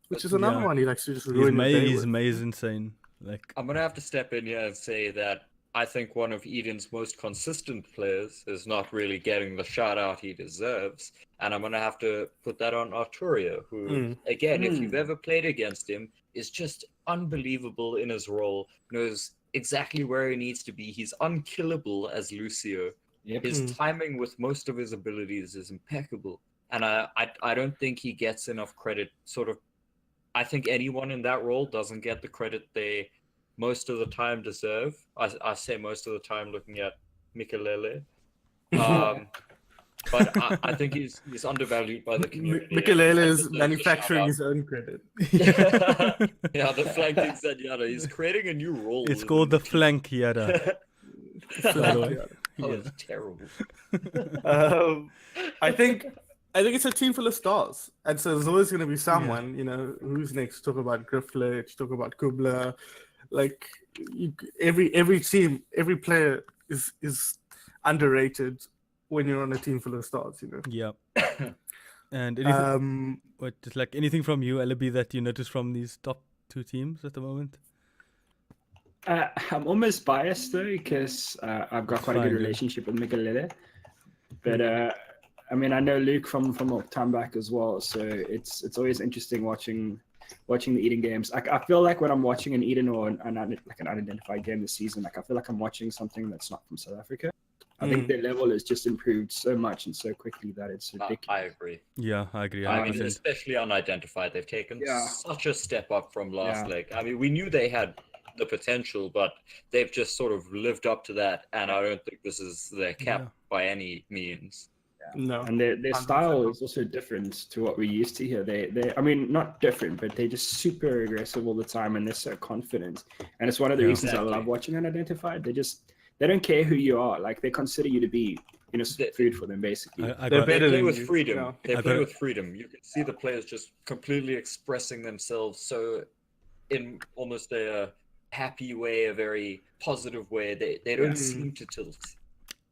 [SPEAKER 1] which is another
[SPEAKER 2] Yeah.
[SPEAKER 1] one he likes to just ruin your day
[SPEAKER 2] His
[SPEAKER 1] with.
[SPEAKER 2] May is insane. Like,
[SPEAKER 3] I'm gonna have to step in here and say that I think one of Eden's most consistent players is not really getting the shout out he deserves, and I'm gonna have to put that on Arturia, who, again, if you've ever played against him, is just unbelievable in his role. Knows exactly where he needs to be. He's unkillable as Lucio.
[SPEAKER 4] Yep.
[SPEAKER 3] His timing with most of his abilities is impeccable, and I don't think he gets enough credit. Sort of, I think anyone in that role doesn't get the credit they most of the time deserve. I say most of the time looking at Mikelele. But I think he's undervalued by the community.
[SPEAKER 1] Mikelele
[SPEAKER 3] and
[SPEAKER 1] is
[SPEAKER 3] deserves a
[SPEAKER 1] manufacturing
[SPEAKER 3] shout-out.
[SPEAKER 1] his own credit.
[SPEAKER 3] Yeah, the flanking Zenyatta. He's creating a new role.
[SPEAKER 2] it's called the flank yada. By the way.
[SPEAKER 3] Oh,
[SPEAKER 2] Yeah.
[SPEAKER 3] it's terrible.
[SPEAKER 1] I think it's a team full of stars, and so there's always going to be someone. Who's next? Talk about Grifflet. Talk about Kubler. Like every team, every player is underrated when you're on a team full of stars.
[SPEAKER 2] Yeah. And anything, just like anything from you, Alleebee, that you notice from these top two teams at the moment?
[SPEAKER 4] I'm almost biased though because I've got quite a
[SPEAKER 2] Fine,
[SPEAKER 4] good
[SPEAKER 2] dude.
[SPEAKER 4] relationship with Mikelele. But I mean, I know Luke from a time back as well, so it's always interesting watching the Eden games. I feel like when I'm watching an Eden or an unidentified game this season, like I feel like I'm watching something that's not from South Africa. I think their level has just improved so much and so quickly that it's ridiculous.
[SPEAKER 3] I agree.
[SPEAKER 2] Yeah, I agree.
[SPEAKER 3] I mean,
[SPEAKER 2] 100%.
[SPEAKER 3] especially unidentified, they've taken
[SPEAKER 4] Yeah.
[SPEAKER 3] such a step up from last
[SPEAKER 4] Yeah.
[SPEAKER 3] leg. I mean, we knew they had the potential, but they've just sort of lived up to that, and I don't think this is their cap
[SPEAKER 2] Yeah.
[SPEAKER 3] by any means.
[SPEAKER 1] No,
[SPEAKER 4] And their
[SPEAKER 1] 100%.
[SPEAKER 4] style is also different to what we used to hear. They I mean, not different, but they're just super aggressive all the time, and they're so confident. And it's one of the
[SPEAKER 2] Yeah.
[SPEAKER 4] reasons I love
[SPEAKER 3] Exactly.
[SPEAKER 4] watching unidentified. They don't care who you are. Like they consider you to be, food for them basically.
[SPEAKER 2] I
[SPEAKER 1] They're
[SPEAKER 2] got,
[SPEAKER 1] better
[SPEAKER 3] They play
[SPEAKER 1] than
[SPEAKER 3] with
[SPEAKER 1] you,
[SPEAKER 3] freedom.
[SPEAKER 1] yeah.
[SPEAKER 3] They
[SPEAKER 2] I
[SPEAKER 3] play
[SPEAKER 2] gotta-
[SPEAKER 3] with freedom. You can see the players just completely expressing themselves so in almost a happy way, a very positive way. They don't seem to tilt.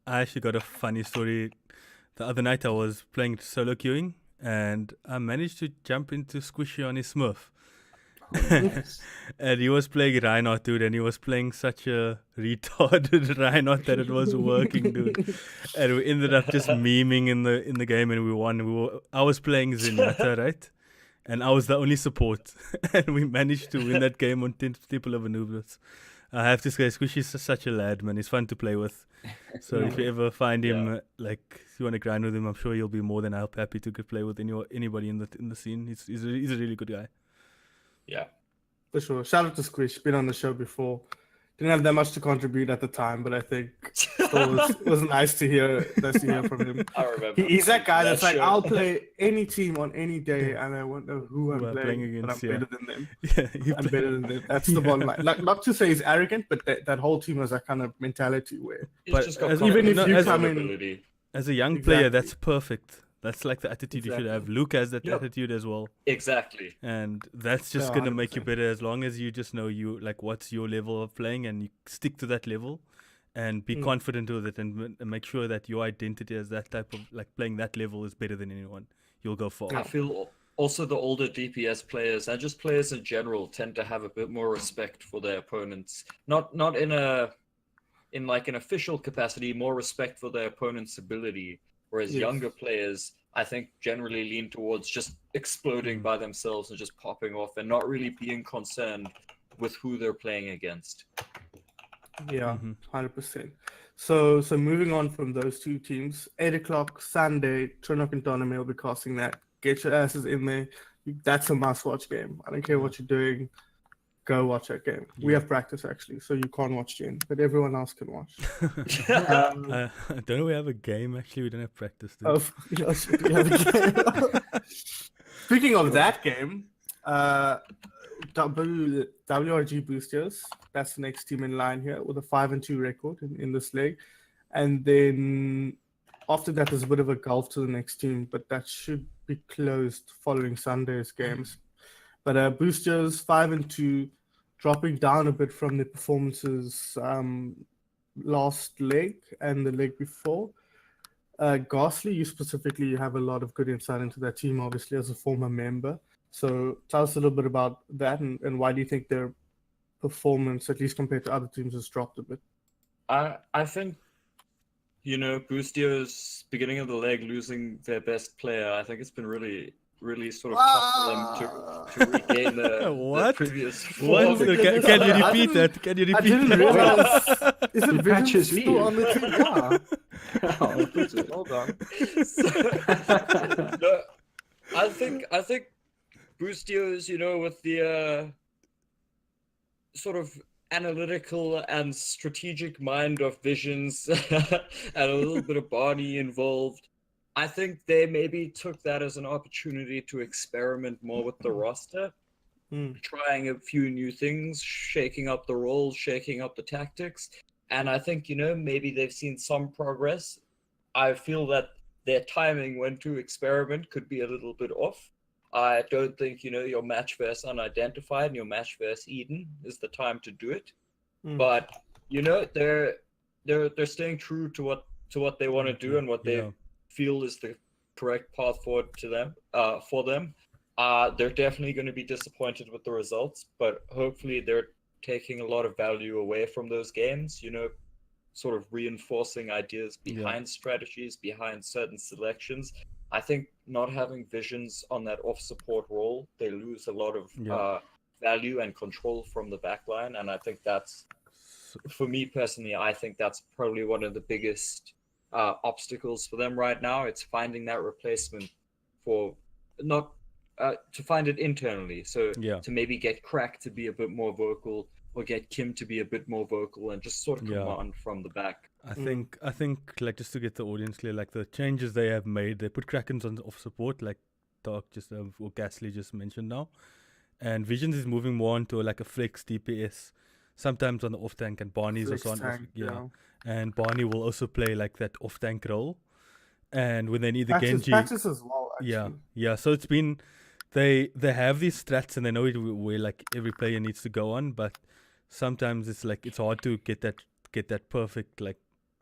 [SPEAKER 2] I actually got a funny story. The other night I was playing solo queuing and I managed to jump into Squishy on his Smurf.
[SPEAKER 4] Yes.
[SPEAKER 2] And he was playing Reinhardt, dude, and he was playing such a retarded Reinhardt that it was working, dude. And we ended up just memeing in the game, and we won. I was playing Zenyatta, right? And I was the only support, and we managed to win that game on 10 people over Noobs. I have to say, Squishy's such a lad, man. He's fun to play with. So if you ever find him, if you want to grind with him, I'm sure he'll be more than happy to play with anybody in the scene. He's a really good guy.
[SPEAKER 3] Yeah.
[SPEAKER 1] For sure. Shout out to Squish. Been on the show before. Didn't have that much to contribute at the time, but I think it was nice to hear from him.
[SPEAKER 3] I remember.
[SPEAKER 1] He's that guy that's like,
[SPEAKER 3] show.
[SPEAKER 1] I'll play any team on any day, and I won't know who I'm playing, but I'm
[SPEAKER 2] against, yeah.
[SPEAKER 1] better than them.
[SPEAKER 2] Yeah,
[SPEAKER 1] I'm better than them. That's the bottom line. Like, not to say he's arrogant, but that whole team has that kind of mentality where
[SPEAKER 3] He's
[SPEAKER 2] But
[SPEAKER 3] just got
[SPEAKER 2] as-
[SPEAKER 1] even if you
[SPEAKER 3] confidence
[SPEAKER 1] come
[SPEAKER 3] and
[SPEAKER 1] in-
[SPEAKER 3] ability.
[SPEAKER 2] As a young player,
[SPEAKER 1] Exactly.
[SPEAKER 2] that's perfect. That's like the attitude you should have.
[SPEAKER 1] Exactly.
[SPEAKER 2] Luke has that
[SPEAKER 3] Yep.
[SPEAKER 2] attitude as well.
[SPEAKER 3] Exactly.
[SPEAKER 2] And that's just
[SPEAKER 1] Yeah,
[SPEAKER 2] going to make you
[SPEAKER 1] 100%.
[SPEAKER 2] better as long as you just know what's your level of playing and you stick to that level and be confident with it and make sure that your identity as that type of playing that level is better than anyone. You'll go far.
[SPEAKER 3] I feel also the older DPS players and just players in general tend to have a bit more respect for their opponents. Not in an official capacity, more respect for their opponent's ability. Whereas
[SPEAKER 1] Yes.
[SPEAKER 3] younger players, I think, generally lean towards just exploding by themselves and just popping off and not really being concerned with who they're playing against.
[SPEAKER 1] Yeah, 100%. So moving on from those two teams, 8 o'clock Sunday, Trinoc and Doname will be casting that. Get your asses in there. That's a must-watch game. I don't care what you're doing. Go watch that game. We have practice actually, so you can't watch Jen, but everyone else can watch.
[SPEAKER 2] I don't know. We have a game actually. We don't have practice. Dude.
[SPEAKER 1] Yes, we have a game. Speaking of that game, WRG Boosters, that's the next team in line here with a 5-2 record in this league. And then after that, there's a bit of a gulf to the next team, but that should be closed following Sunday's games. But Boosters 5-2, dropping down a bit from the performances last leg and the leg before. Gastlee, you specifically have a lot of good insight into that team, obviously, as a former member. So tell us a little bit about that and why do you think their performance, at least compared to other teams, has dropped a bit?
[SPEAKER 3] I think, you know, Boostio's beginning of the leg losing their best player, I think it's been really sort of tough for them to regain the
[SPEAKER 2] What?
[SPEAKER 3] previous
[SPEAKER 2] What?
[SPEAKER 3] form.
[SPEAKER 2] Can you repeat that? Can you repeat
[SPEAKER 1] I didn't
[SPEAKER 2] that?
[SPEAKER 1] realize. Isn't
[SPEAKER 4] Did
[SPEAKER 1] Vision
[SPEAKER 4] Patches
[SPEAKER 1] still
[SPEAKER 4] leave?
[SPEAKER 1] on the team? Yeah.
[SPEAKER 4] Oh,
[SPEAKER 1] Hold on.
[SPEAKER 3] No, I think Boostio's, you know, with the sort of analytical and strategic mind of Visions and a little bit of Barney involved, I think they maybe took that as an opportunity to experiment more with the roster, trying a few new things, shaking up the roles, shaking up the tactics. And I think, you know, maybe they've seen some progress. I feel that their timing when to experiment could be a little bit off. I don't think, you know, your match versus Unidentified and your match versus Eden is the time to do it. But, you know, they're staying true to what they want to do and what they feel is the correct path forward to them for them. They're definitely going to be disappointed with the results, but hopefully they're taking a lot of value away from those games, you know, sort of reinforcing ideas behind strategies, behind certain selections. I think not having Visions on that off support role, they lose a lot of value and control from the backline, and I think that's, for me personally, I think that's probably one of the biggest obstacles for them right now. It's finding that replacement for not to find it internally. So to maybe get Crack to be a bit more vocal, or get Kim to be a bit more vocal, and just sort of command from the back.
[SPEAKER 2] I think like, just to get the audience clear, like the changes they have made, they put Krakens on off support, like Dark just or Gastlee just mentioned now, and Visions is moving more into like a flex DPS, sometimes on the off tank, and Barney's also on
[SPEAKER 1] tank,
[SPEAKER 2] and Barney will also play like that off tank role, and when they need the Genji,
[SPEAKER 1] Patches as well. Actually.
[SPEAKER 2] Yeah. So it's been they have these strats and they know where like every player needs to go on, but sometimes it's like it's hard to get that perfect like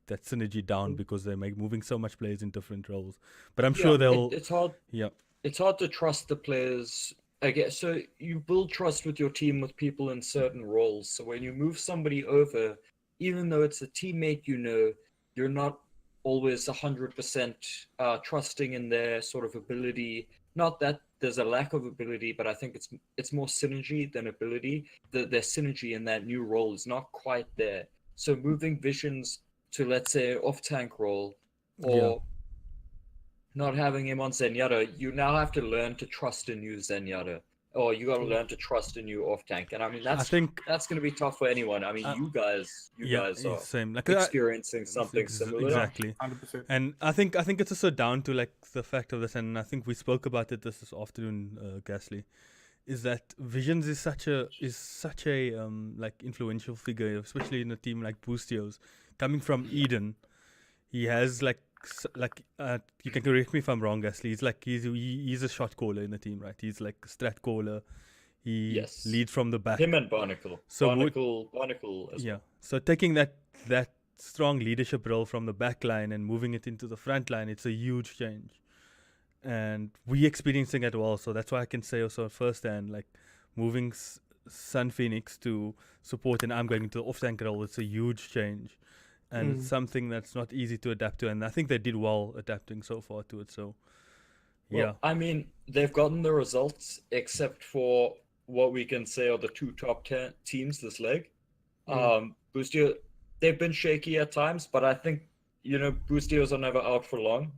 [SPEAKER 2] that synergy down because they're moving so much players in different roles. But I'm sure they'll.
[SPEAKER 3] It's hard.
[SPEAKER 2] Yeah.
[SPEAKER 3] It's hard to trust the players. I guess so. You build trust with your team with people in certain roles. So when you move somebody over, even though it's a teammate, you know, you're not always 100% trusting in their sort of ability. Not that there's a lack of ability, but I think it's more synergy than ability. Their synergy in that new role is not quite there. So moving Visions to, let's say, off-tank role, or not having him on Zenyatta, you now have to learn to trust a new Zenyatta. Or you got to learn to trust a new off-tank. And I mean, that's going to be tough for anyone. I mean, you guys are
[SPEAKER 2] same. Like,
[SPEAKER 3] experiencing something similar.
[SPEAKER 2] Exactly.
[SPEAKER 1] 100%.
[SPEAKER 2] And I think it's also down to like the fact of this, and I think we spoke about it this afternoon, Gastlee, is that Visions is such a like influential figure, especially in a team like Boostio's. Coming from Eden, he has like you can correct me if I'm wrong, Gastlee. He's a shot caller in the team, right? He's like a strat caller. He leads from the back.
[SPEAKER 3] Him and Barnacle.
[SPEAKER 2] So
[SPEAKER 3] Barnacle as well.
[SPEAKER 2] So taking that strong leadership role from the back line and moving it into the front line, it's a huge change. And we experiencing it well, so that's why I can say also firsthand, like moving SunPhoenix to support and I'm going into the off-tank role, it's a huge change. And it's something that's not easy to adapt to, and I think they did well adapting so far to it. So,
[SPEAKER 3] well, I mean, they've gotten the results, except for what we can say are the two top 10 teams this leg. Boostio, they've been shaky at times, but I think, you know, Boostios are never out for long.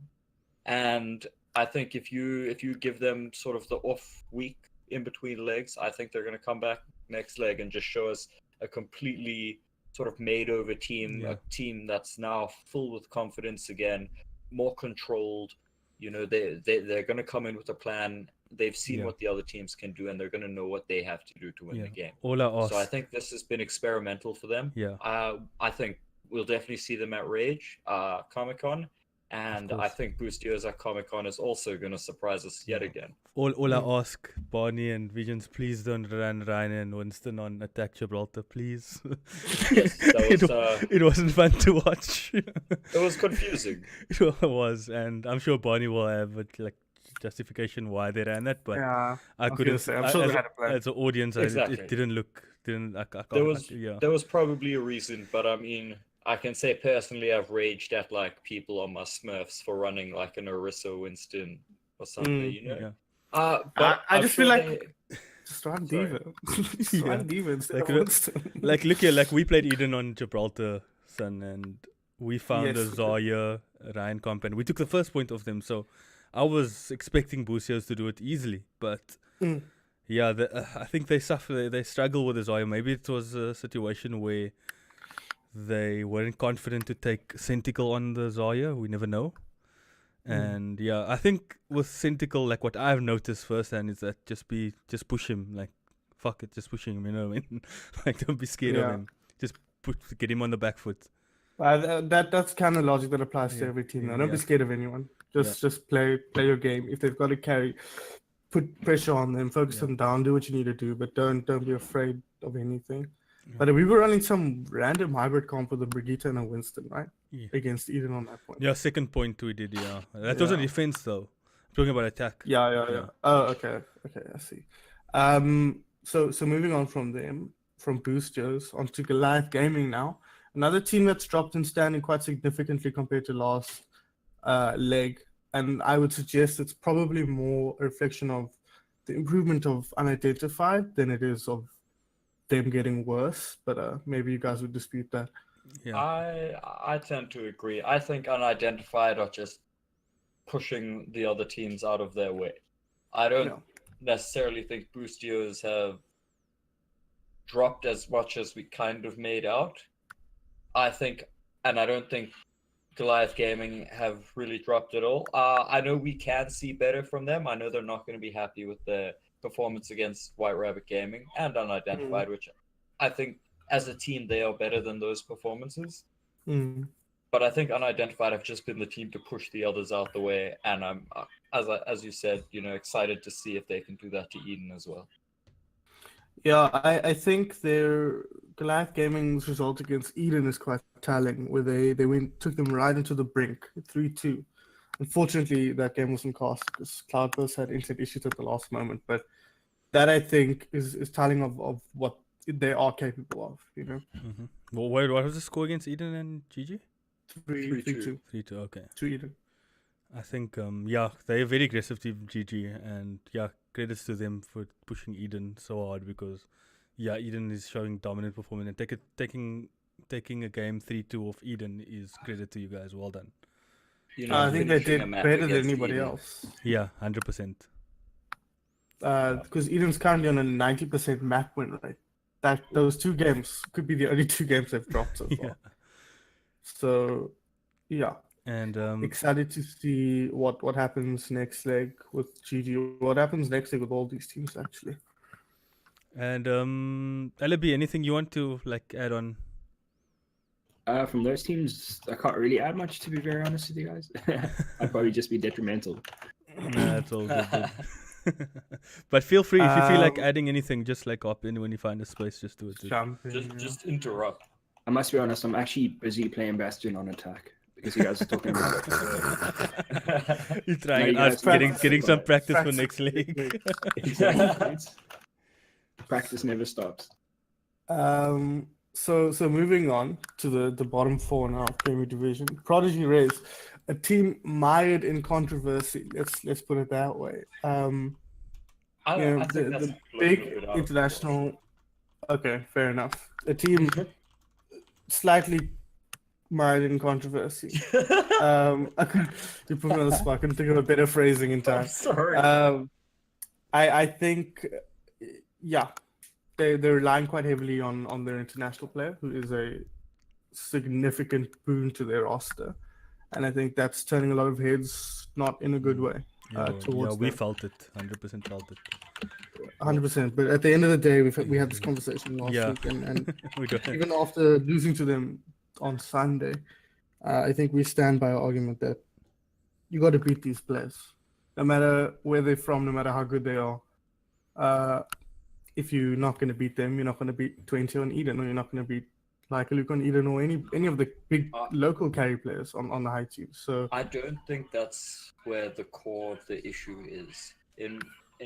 [SPEAKER 3] And I think if you give them sort of the off week in between legs, I think they're going to come back next leg and just show us a completely sort of made over team, a team that's now full with confidence again, more controlled. You know, they're going to come in with a plan. They've seen what the other teams can do, and they're going to know what they have to do to win the game. So I think this has been experimental for them. I think we'll definitely see them at Rage, Comic-Con, and I think Boostio's at Comic-Con is also going to surprise us yet again.
[SPEAKER 2] all I ask, Barney and Visions, please don't run Ryan and Winston on attack Gibraltar, please.
[SPEAKER 3] Yes, that was
[SPEAKER 2] it wasn't fun to watch.
[SPEAKER 3] it was confusing.
[SPEAKER 2] It was, and I'm sure Barney will have like justification why they ran that, but
[SPEAKER 1] Yeah,
[SPEAKER 2] I
[SPEAKER 1] was
[SPEAKER 2] couldn't.
[SPEAKER 1] gonna say, I'm sure they
[SPEAKER 2] as,
[SPEAKER 1] had a plan.
[SPEAKER 2] as an audience,
[SPEAKER 3] Exactly.
[SPEAKER 2] it didn't look. Didn't I can't, yeah.
[SPEAKER 3] There was probably a reason, but I mean, I can say personally, I've raged at like people on my Smurfs for running like an Orisa Winston or something, you know.
[SPEAKER 2] Yeah.
[SPEAKER 3] But
[SPEAKER 1] I
[SPEAKER 3] I'm
[SPEAKER 1] just
[SPEAKER 3] sure
[SPEAKER 1] feel like
[SPEAKER 3] they-
[SPEAKER 1] just run
[SPEAKER 3] Sorry.
[SPEAKER 1] Diva. Just run Diva instead
[SPEAKER 2] Like,
[SPEAKER 1] of Winston.
[SPEAKER 2] Like look here, like we played Eden on Gibraltar, son, and we found a
[SPEAKER 1] Yes, we did.
[SPEAKER 2] Zarya, Ryan comp, and we took the first point of them. So I was expecting Busios to do it easily, but
[SPEAKER 1] Mm.
[SPEAKER 2] yeah, I think they suffer. They struggle with the Zarya. Maybe it was a situation where they weren't confident to take Centicle on the Zarya. We never know. And yeah, I think with Centicle, like what I've noticed firsthand is that just push him, like fuck it, just push him. You know what I mean? Like don't be scared of
[SPEAKER 1] Yeah.
[SPEAKER 2] him. Just get him on the back foot.
[SPEAKER 1] That's kind of logic that applies to
[SPEAKER 2] Yeah,
[SPEAKER 1] every team.
[SPEAKER 2] yeah,
[SPEAKER 1] Don't be
[SPEAKER 2] yeah.
[SPEAKER 1] scared of anyone. Just play your game. If they've got to carry, put pressure on them, focus
[SPEAKER 2] Yeah.
[SPEAKER 1] them down, do what you need to do, but don't be afraid of anything.
[SPEAKER 2] Yeah.
[SPEAKER 1] But we were running some random hybrid comp with a Brigitte and a Winston, right?
[SPEAKER 2] Yeah.
[SPEAKER 1] Against Eden on that point.
[SPEAKER 2] Yeah, second point we did. Yeah, that was a
[SPEAKER 1] Yeah.
[SPEAKER 2] defense though. I'm talking about attack.
[SPEAKER 1] Yeah.
[SPEAKER 2] Yeah.
[SPEAKER 1] Oh, okay, I see. So moving on from them, from Boosters onto Goliath Gaming now. Another team that's dropped in standing quite significantly compared to last leg, and I would suggest it's probably more a reflection of the improvement of Unidentified than it is of them getting worse. But maybe you guys would dispute that.
[SPEAKER 2] Yeah.
[SPEAKER 3] I tend to agree. I think Unidentified are just pushing the other teams out of their way. I don't
[SPEAKER 1] No.
[SPEAKER 3] necessarily think Boostios have dropped as much as we kind of made out. I don't think Goliath Gaming have really dropped at all. I know we can see better from them. I know they're not going to be happy with their performance against White Rabbit Gaming and Unidentified, which I think as a team they are better than those performances.
[SPEAKER 1] Mm.
[SPEAKER 3] But I think Unidentified have just been the team to push the others out the way, and I'm, as you said, excited to see if they can do that to Eden as well.
[SPEAKER 1] Yeah, I think their Goliath Gaming's result against Eden is quite telling, where they took them right into the brink, 3-2. Unfortunately, that game wasn't cast because CloudBurst had internet issues at the last moment. But that I think is telling of what they are capable of.
[SPEAKER 2] Mm-hmm. Well, what was the score against Eden and GG?
[SPEAKER 1] 3-2
[SPEAKER 2] 3-2. Okay.
[SPEAKER 1] to Eden.
[SPEAKER 2] I think they're a very aggressive team, GG, and credits to them for pushing Eden so hard because Eden is showing dominant performance, and taking a game 3-2 of Eden is credit to you guys. Well done.
[SPEAKER 1] I think they
[SPEAKER 3] finishing
[SPEAKER 1] did
[SPEAKER 3] a map
[SPEAKER 1] better than
[SPEAKER 3] against
[SPEAKER 1] anybody
[SPEAKER 3] Eden.
[SPEAKER 1] else.
[SPEAKER 2] Yeah, 100%.
[SPEAKER 1] Because Eden's currently on a 90% map win rate. Those two games could be the only two games they've dropped so far.
[SPEAKER 2] Yeah.
[SPEAKER 1] So, yeah.
[SPEAKER 2] And
[SPEAKER 1] Excited to see what happens next leg with GG. What happens next leg with all these teams, actually.
[SPEAKER 2] and Alleebee, anything you want to add on?
[SPEAKER 4] From those teams, I can't really add much, to be very honest with you guys. I'd probably just be detrimental.
[SPEAKER 2] Nah, that's all good. But feel free if you feel like adding anything, just hop in when you find a space, just do it.
[SPEAKER 3] Just interrupt.
[SPEAKER 4] I must be honest, I'm actually busy playing Bastion on attack because you guys are talking about it.
[SPEAKER 2] You're trying
[SPEAKER 4] you
[SPEAKER 2] us
[SPEAKER 4] guys
[SPEAKER 2] getting some practice for
[SPEAKER 1] practice.
[SPEAKER 2] next league.
[SPEAKER 4] Exactly. Practice never stops.
[SPEAKER 1] So moving on to the bottom four now, Premier Division. Prodigy Race, a team mired in controversy. Let's put it that way.
[SPEAKER 3] I think that's
[SPEAKER 1] The big international. Okay, fair enough. A team slightly mired in controversy. You put me on the spot. I couldn't think of a better phrasing in time.
[SPEAKER 3] I'm sorry.
[SPEAKER 1] I think, they're relying quite heavily on their international player, who is a significant boon to their roster, and I think that's turning a lot of heads not in a good way. Towards
[SPEAKER 2] we
[SPEAKER 1] them.
[SPEAKER 2] felt it. 100% felt it.
[SPEAKER 1] 100%. But at the end of the day, we had this conversation last
[SPEAKER 2] Yeah.
[SPEAKER 1] week, and
[SPEAKER 2] We don't.
[SPEAKER 1] even after losing to them on Sunday, I think we stand by our argument that you got to beat these players. no matter where they're from, no matter how good they are. If you're not going to beat them, you're not going to beat 20 on Eden, or you're not going to beat like Luke on Eden or any of the big local carry players on the high team. So
[SPEAKER 3] I don't think that's where the core of the issue is. In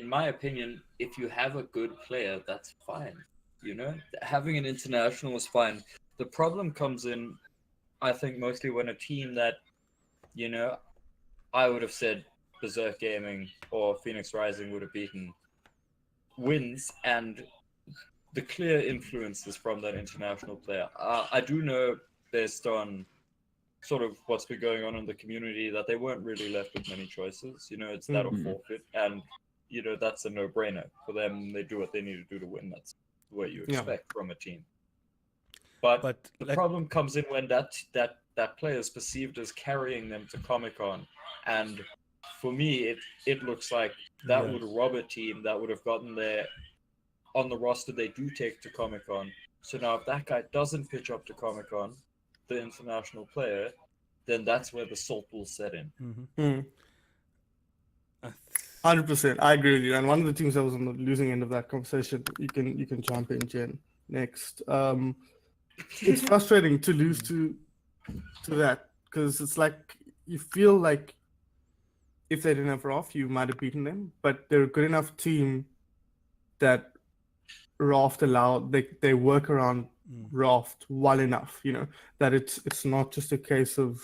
[SPEAKER 3] my opinion, if you have a good player, that's fine. You know, having an international is fine. The problem comes in, I think, mostly when a team that, you know, I would have said Berserk Gaming or Phoenix Rising would have beaten wins, and the clear influence is from that international player. I do know, based on sort of what's been going on in the community, that they weren't really left with many choices. You know, it's that or forfeit, and you know that's a no-brainer for them. They do what they need to do to win. That's what you expect from a team. But the problem comes in when that player is perceived as carrying them to Comic-Con, and for me, it looks like that would rob a team that would have gotten there on the roster they do take to Comic-Con. So now if that guy doesn't pitch up to Comic-Con, the international player, then that's where the salt will set in.
[SPEAKER 1] 100%, I agree with you. And one of the teams that was on the losing end of that conversation, you can jump in, Jen, next. It's frustrating to lose to that, because it's like you feel like if they didn't have Raft, you might have beaten them, but they're a good enough team that Raft allowed, they work around Raft well enough, you know, that it's not just a case of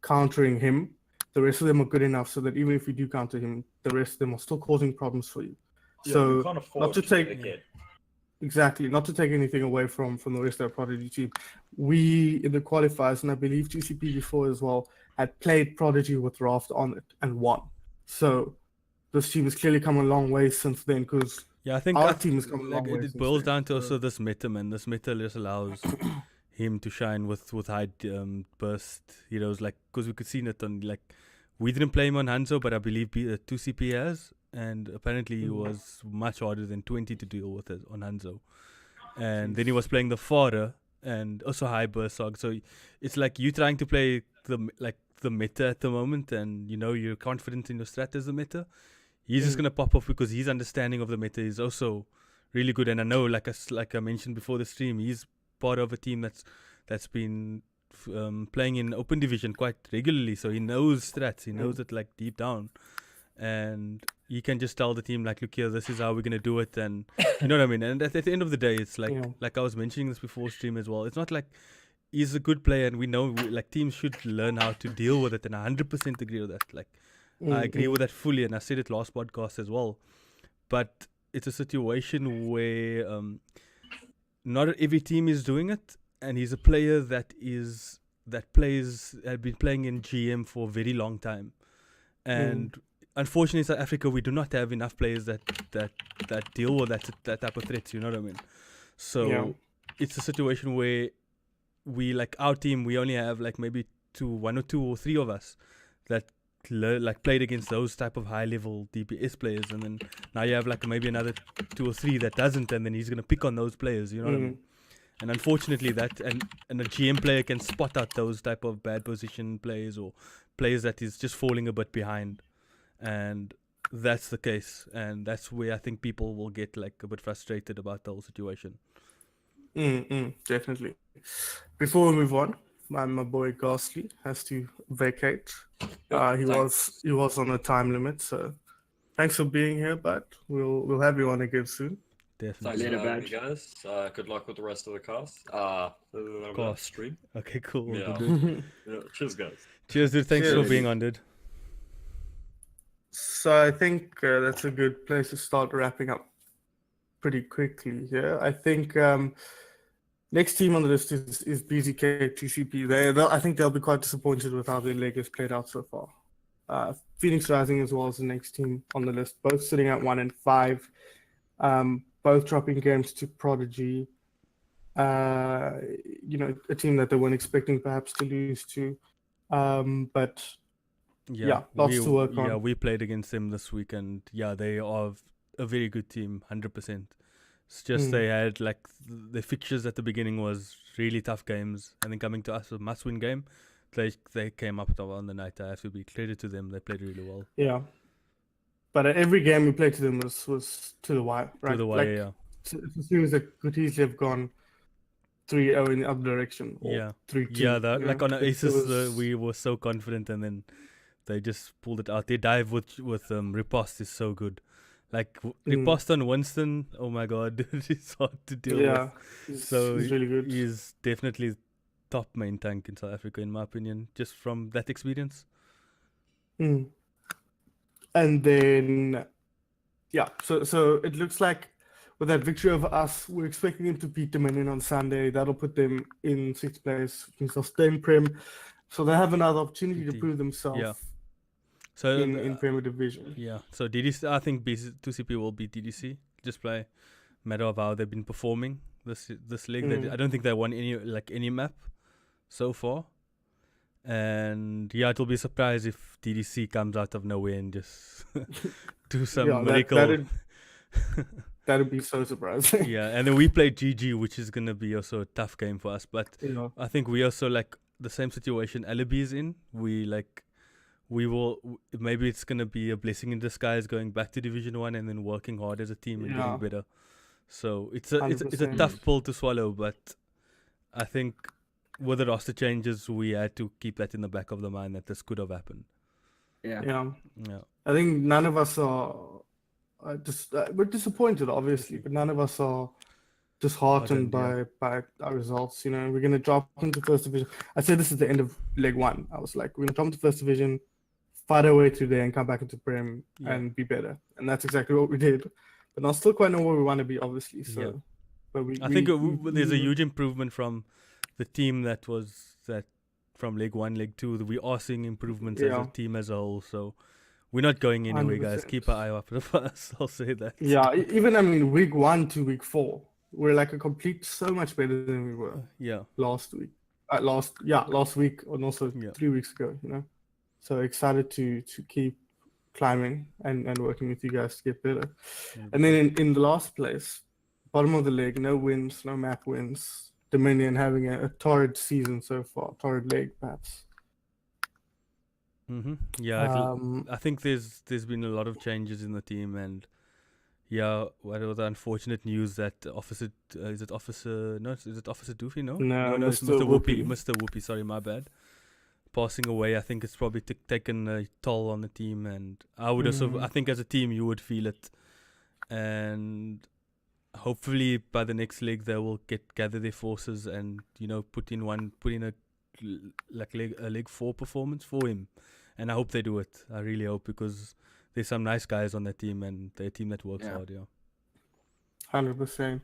[SPEAKER 1] countering him. The rest of them are good enough so that even if you do counter him, the rest of them are still causing problems for you. So
[SPEAKER 3] you can't afford
[SPEAKER 1] not to take not to take anything away from the rest of our Prodigy team. We in the qualifiers, and I believe GCP before as well, had played Prodigy with Raft on it and won. So this team has clearly come a long way since then, because
[SPEAKER 2] I think
[SPEAKER 1] our team has come a long way.
[SPEAKER 2] It boils down to also this meta, man. This meta just allows him to shine with high burst heroes, like, because we could see it on, like, we didn't play him on Hanzo, but I believe 2CP has, and apparently he was much harder than 20 to deal with it on Hanzo. And then he was playing the Fodder and also high burst Sog. So it's like you trying to play the meta at the moment, and you know you're confident in your strat as the meta. He's just gonna pop off because his understanding of the meta is also really good. And I know, like I mentioned before the stream, he's part of a team that's been playing in open division quite regularly, so he knows strats. He knows it like deep down, and he can just tell the team, like, look here, this is how we're gonna do it, and you know what I mean. And at the end of the day, it's like like I was mentioning this before stream as well. It's not like he's a good player, and we know like teams should learn how to deal with it, and I 100% agree with that. Like. I agree with that fully, and I said it last podcast as well. But it's a situation where not every team is doing it, and he's a player that had been playing in GM for a very long time. And unfortunately, in South Africa, we do not have enough players that deal with that type of threats. You know what I mean? So it's a situation where we, like our team, we only have like maybe one or two or three of us that like played against those type of high level DPS players, and then now you have like maybe another 2 or 3 that doesn't, and then he's gonna pick on those players, you know what I mean? And unfortunately that and a GM player can spot out those type of bad position players or players that is just falling a bit behind, and that's the case, and that's where I think people will get like a bit frustrated about the whole situation.
[SPEAKER 1] Definitely. Before we move on, my boy Gastlee has to vacate. He was on a time limit, so thanks for being here, but we'll have you on again soon.
[SPEAKER 2] Definitely.
[SPEAKER 3] Thanks for having me, guys. Good luck with the rest of the cast. Stream.
[SPEAKER 2] Okay, cool.
[SPEAKER 3] Yeah. Cheers, guys.
[SPEAKER 2] Cheers, dude. Thanks for being on, dude.
[SPEAKER 1] So I think that's a good place to start wrapping up pretty quickly here. I think next team on the list is BZK TCP. I think they'll be quite disappointed with how their leg has played out so far. Phoenix Rising as well as the next team on the list, both sitting at 1 and 5, both dropping games to Prodigy. You know, a team that they weren't expecting perhaps to lose to, but lots to work on.
[SPEAKER 2] Yeah, we played against them this week, and they are a very good team, 100%. It's just they had like the fixtures at the beginning was really tough games, and then coming to us a must-win game, they came up on the night. I have to be credit to them. They played really well.
[SPEAKER 1] Yeah, But every game we played to them was to the wire, right?
[SPEAKER 2] To the wire, yeah.
[SPEAKER 1] It seems that could easily have gone 3-0 in the other direction, or
[SPEAKER 2] Yeah.
[SPEAKER 1] 3-2.
[SPEAKER 2] Yeah, that,
[SPEAKER 1] you
[SPEAKER 2] like
[SPEAKER 1] know?
[SPEAKER 2] on our
[SPEAKER 1] It
[SPEAKER 2] aces,
[SPEAKER 1] was-
[SPEAKER 2] we were so confident, and then they just pulled it out. Their dive with riposte is so good. Like riposte on Winston, oh my god, it's hard to deal
[SPEAKER 1] yeah,
[SPEAKER 2] with. So
[SPEAKER 1] he's really good.
[SPEAKER 2] He's definitely top main tank in South Africa, in my opinion, just from that experience.
[SPEAKER 1] Mm. And then, yeah, so it looks like with that victory over us, we're expecting them to beat Dominion on Sunday. That'll put them in 6th place. They'll stay in Prem. So they have another opportunity to prove themselves
[SPEAKER 2] Yeah. So
[SPEAKER 1] in Premier Division.
[SPEAKER 2] Yeah, so DDC, I think 2CP will beat DDC. Just by matter of how they've been performing this league. I don't think they won any map so far. And yeah, it'll be a surprise if DDC comes out of nowhere and just do some miracle.
[SPEAKER 1] That'd be so surprising.
[SPEAKER 2] Yeah, and then we play GG, which is gonna be also a tough game for us. But I think we also like the same situation Alleebee is in. We will maybe it's gonna be a blessing in disguise going back to Division 1 and then working hard as a team and getting better. So it's a tough pill to swallow, but I think with the roster changes, we had to keep that in the back of the mind that this could have happened.
[SPEAKER 1] Yeah. I think none of us are we're disappointed, obviously, but none of us are disheartened by our results. You know, we're gonna drop into 1st division. I said this is the end of leg 1. I was like, we're gonna drop into 1st division, fight our way through there, and come back into Prem and be better. And that's exactly what we did. But I still quite know where we want to be, obviously. So, but I
[SPEAKER 2] think there's a huge improvement from the team that from leg 1, leg 2. We are seeing improvements as a team as a whole. So we're not going anywhere, 100%. Guys. Keep an eye out for us. I'll say that.
[SPEAKER 1] Yeah, even week 1 to week 4, we're like so much better than we were. Last week. Last week, and also 3 weeks ago. You know, so excited to keep climbing and working with you guys to get better. And then in the last place, bottom of the league, no wins, no map wins. Dominion having a torrid season so far, torrid league perhaps.
[SPEAKER 2] Yeah, I think there's been a lot of changes in the team, and what was the unfortunate news that Officer Doofy? No, it's Mr. Whoopi. Mr. Whoopi, sorry, my bad. Passing away, I think it's probably taken a toll on the team, and I would also, I think as a team you would feel it, and hopefully by the next leg they will gather their forces and put in a leg 4 performance for him, and I hope they do it. I really hope, because there's some nice guys on that team, and they're a team that works hard.
[SPEAKER 1] 100%.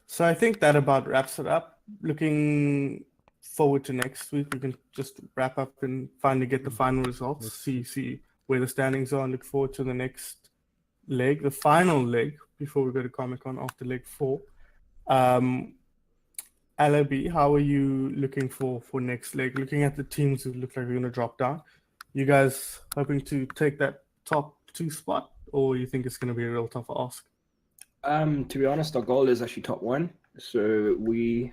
[SPEAKER 1] So I think that about wraps it up. Looking forward to next week, we can just wrap up and finally get the final results, see where the standings are, and look forward to the next leg, the final leg before we go to Comic-Con after leg 4. Alleebee, how are you looking for next leg? Looking at the teams who look like they're going to drop down, you guys hoping to take that top 2 spot, or you think it's going to be a real tough ask?
[SPEAKER 4] To be honest, our goal is actually top 1. So we're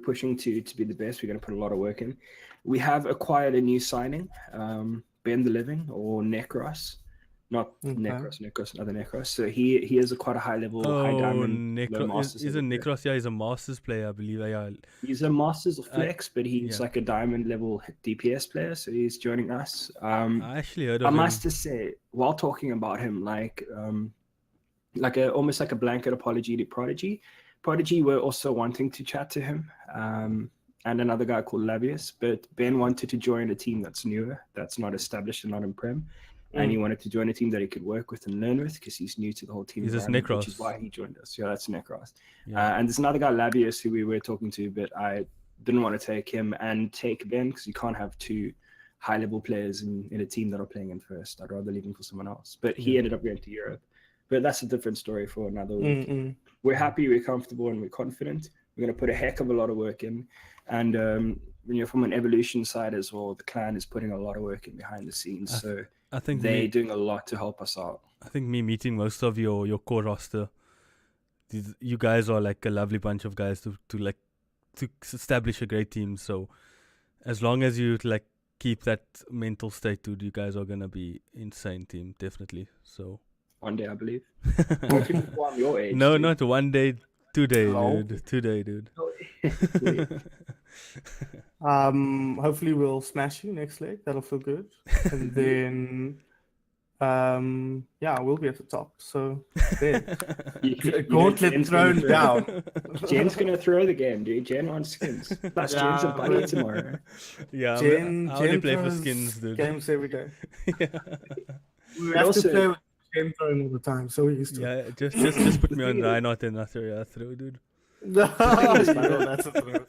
[SPEAKER 4] pushing to be the best. We're going to put a lot of work in. We have acquired a new signing, Ben the Living, or Necros. Not Necros, another Necros. So he is quite a high level, high diamond.
[SPEAKER 2] He's a Necros, he's a Masters player, I believe.
[SPEAKER 4] He's a Masters of Flex, but he's like a diamond level DPS player, so he's joining us.
[SPEAKER 2] I actually heard of him.
[SPEAKER 4] I must just say, while talking about him, almost like a blanket apology to Prodigy. Prodigy were also wanting to chat to him, and another guy called Labius, but Ben wanted to join a team that's newer, that's not established and not in Prem. And he wanted to join a team that he could work with and learn with, because he's new to the whole team.
[SPEAKER 2] He's just Necros.
[SPEAKER 4] Which is why he joined us. Yeah, that's Necros. And there's another guy, Labius, who we were talking to, but I didn't want to take him and take Ben, because you can't have 2 high-level players in a team that are playing in first. I'd rather leave him for someone else. But he ended up going to Europe. But that's a different story for another week. We're happy, we're comfortable, and we're confident. We're going to put a heck of a lot of work in. And from an evolution side as well, the clan is putting a lot of work in behind the scenes. So I think they're doing a lot to help us out.
[SPEAKER 2] I think me meeting most of your core roster, you guys are like a lovely bunch of guys to establish a great team. So as long as you keep that mental state, dude. You guys are gonna be insane team, definitely. So
[SPEAKER 4] One day, I believe. Hopefully before I'm your age.
[SPEAKER 2] no,
[SPEAKER 4] dude.
[SPEAKER 2] not one day, today,
[SPEAKER 1] Hello?
[SPEAKER 2] dude. Today, dude.
[SPEAKER 4] Wait.
[SPEAKER 1] Hopefully we'll smash you next leg. That'll feel good. And then, yeah, we'll be at the top. So there.
[SPEAKER 4] You
[SPEAKER 1] Gauntlet
[SPEAKER 4] Jen's gonna
[SPEAKER 1] thrown
[SPEAKER 4] throw-
[SPEAKER 1] down.
[SPEAKER 4] Jen's gonna throw the game, dude. Jen wants skins. Plus, Jen's a
[SPEAKER 1] Yeah,
[SPEAKER 4] buddy
[SPEAKER 1] but-
[SPEAKER 4] tomorrow.
[SPEAKER 2] Yeah,
[SPEAKER 1] Jen,
[SPEAKER 2] I only
[SPEAKER 1] Jen
[SPEAKER 2] play for
[SPEAKER 1] throws
[SPEAKER 2] skins, dude.
[SPEAKER 1] games every day.
[SPEAKER 2] Yeah.
[SPEAKER 1] We
[SPEAKER 4] But
[SPEAKER 1] have
[SPEAKER 4] also-
[SPEAKER 1] to play with game throwing all the time, so we're used to it.
[SPEAKER 2] Yeah, just put me on
[SPEAKER 4] thing is-
[SPEAKER 2] Reinhardt and I throw, dude.
[SPEAKER 1] No, that's a throw.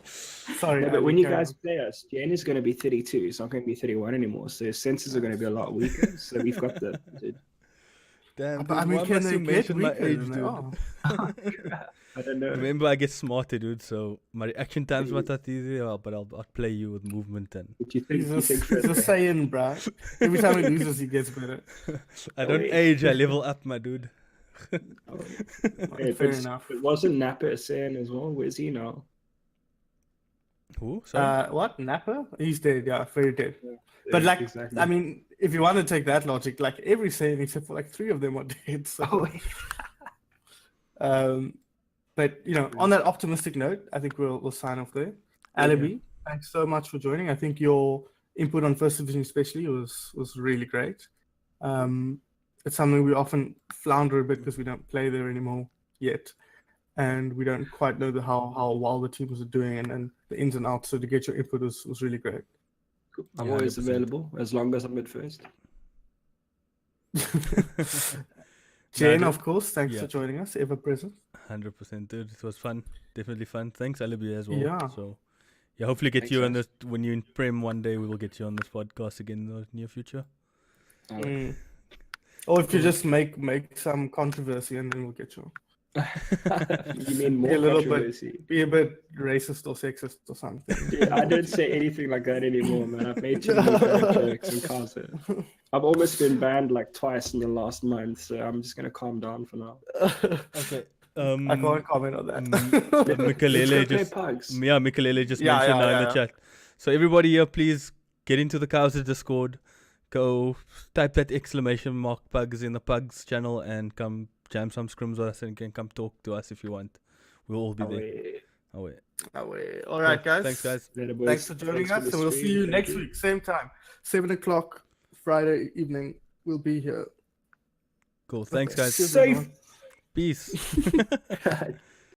[SPEAKER 1] Sorry,
[SPEAKER 4] No, but
[SPEAKER 1] Ali,
[SPEAKER 4] when you
[SPEAKER 1] carry
[SPEAKER 4] guys
[SPEAKER 1] on.
[SPEAKER 4] play us, Jen is going to be 32. It's not going to be 31 anymore. So his senses are going to be a lot weaker. So we've got the.
[SPEAKER 2] Damn,
[SPEAKER 1] But I
[SPEAKER 2] dude,
[SPEAKER 1] mean,
[SPEAKER 2] why
[SPEAKER 1] can
[SPEAKER 2] must
[SPEAKER 1] they
[SPEAKER 2] you
[SPEAKER 1] get
[SPEAKER 2] mention my
[SPEAKER 1] weaker
[SPEAKER 2] age,
[SPEAKER 1] than they
[SPEAKER 2] dude?
[SPEAKER 1] are?
[SPEAKER 4] I don't know.
[SPEAKER 2] Remember, I get smarter, dude. So my reaction time's not that easy, but I'll play you with movement and
[SPEAKER 4] What do you think?
[SPEAKER 1] He's
[SPEAKER 4] You
[SPEAKER 1] a,
[SPEAKER 4] think
[SPEAKER 1] he's a Saiyan, bro. Every time he loses, he gets better.
[SPEAKER 2] I don't
[SPEAKER 4] wait.
[SPEAKER 2] age, I level up, my dude.
[SPEAKER 4] Wait,
[SPEAKER 1] Fair
[SPEAKER 4] but
[SPEAKER 1] enough.
[SPEAKER 4] It wasn't Napa a Saiyan as well. Where's he now?
[SPEAKER 2] Who? Sorry.
[SPEAKER 1] What? Napa? He's dead, yeah, very dead.
[SPEAKER 4] Yeah,
[SPEAKER 1] But like,
[SPEAKER 4] exactly.
[SPEAKER 1] I mean, if you want to take that logic, like every Saiyan except for like 3 of them are dead. So,
[SPEAKER 4] Oh, wait.
[SPEAKER 1] but you know, on that optimistic note, I think we'll sign off there. Alleebee, thanks so much for joining. I think your input on First Division especially was really great. It's something we often flounder a bit because we don't play there anymore yet, and we don't quite know how well the teams are doing and the ins and outs. So to get your input was really great.
[SPEAKER 4] I'm
[SPEAKER 2] Yeah,
[SPEAKER 4] always
[SPEAKER 2] 100%.
[SPEAKER 4] available as long as I'm at first.
[SPEAKER 1] Jane,
[SPEAKER 2] dude.
[SPEAKER 1] of course, thanks
[SPEAKER 2] Yeah.
[SPEAKER 1] for joining us, ever present.
[SPEAKER 2] 100%, dude. It was fun. Definitely fun. Thanks, Alleebee, as well.
[SPEAKER 1] Yeah.
[SPEAKER 2] So, yeah, hopefully get
[SPEAKER 4] Thanks,
[SPEAKER 2] you on
[SPEAKER 4] guys.
[SPEAKER 2] this when you're in Prem one day. We will get you on this podcast again in the near future.
[SPEAKER 1] Mm. Or if you just make some controversy and then we'll get you.
[SPEAKER 4] You mean more
[SPEAKER 1] A little bit.
[SPEAKER 4] controversy?
[SPEAKER 1] Be a bit racist or sexist or something.
[SPEAKER 4] Yeah, I don't say anything like that anymore, man. I've made too many bad jokes and COWSA. I've almost been banned like twice in the last month, so I'm just gonna calm down for now.
[SPEAKER 2] Okay.
[SPEAKER 1] I can't comment on that.
[SPEAKER 2] Mikelele
[SPEAKER 4] Let's go
[SPEAKER 2] just
[SPEAKER 4] play pugs.
[SPEAKER 2] yeah, Mikelele just
[SPEAKER 1] Yeah,
[SPEAKER 2] mentioned
[SPEAKER 1] yeah,
[SPEAKER 2] now in
[SPEAKER 1] yeah,
[SPEAKER 2] the
[SPEAKER 1] yeah.
[SPEAKER 2] chat. So everybody here, please get into the COWSA Discord. Go type that exclamation mark pugs in the pugs channel and come jam some scrims with us and can come talk to us if you want. We'll all be there. Oh wait.
[SPEAKER 1] All right,
[SPEAKER 2] Cool.
[SPEAKER 1] guys.
[SPEAKER 2] Thanks, guys.
[SPEAKER 4] Later, boys.
[SPEAKER 1] Thanks for joining
[SPEAKER 4] Thanks for
[SPEAKER 1] us,
[SPEAKER 4] the
[SPEAKER 1] and we'll see
[SPEAKER 4] stream.
[SPEAKER 1] you
[SPEAKER 4] Thank
[SPEAKER 1] next week, same time, 7 o'clock Friday evening. We'll be here.
[SPEAKER 2] Cool. Thanks, guys.
[SPEAKER 1] Cheers,
[SPEAKER 4] Safe.
[SPEAKER 1] everyone.
[SPEAKER 2] Peace.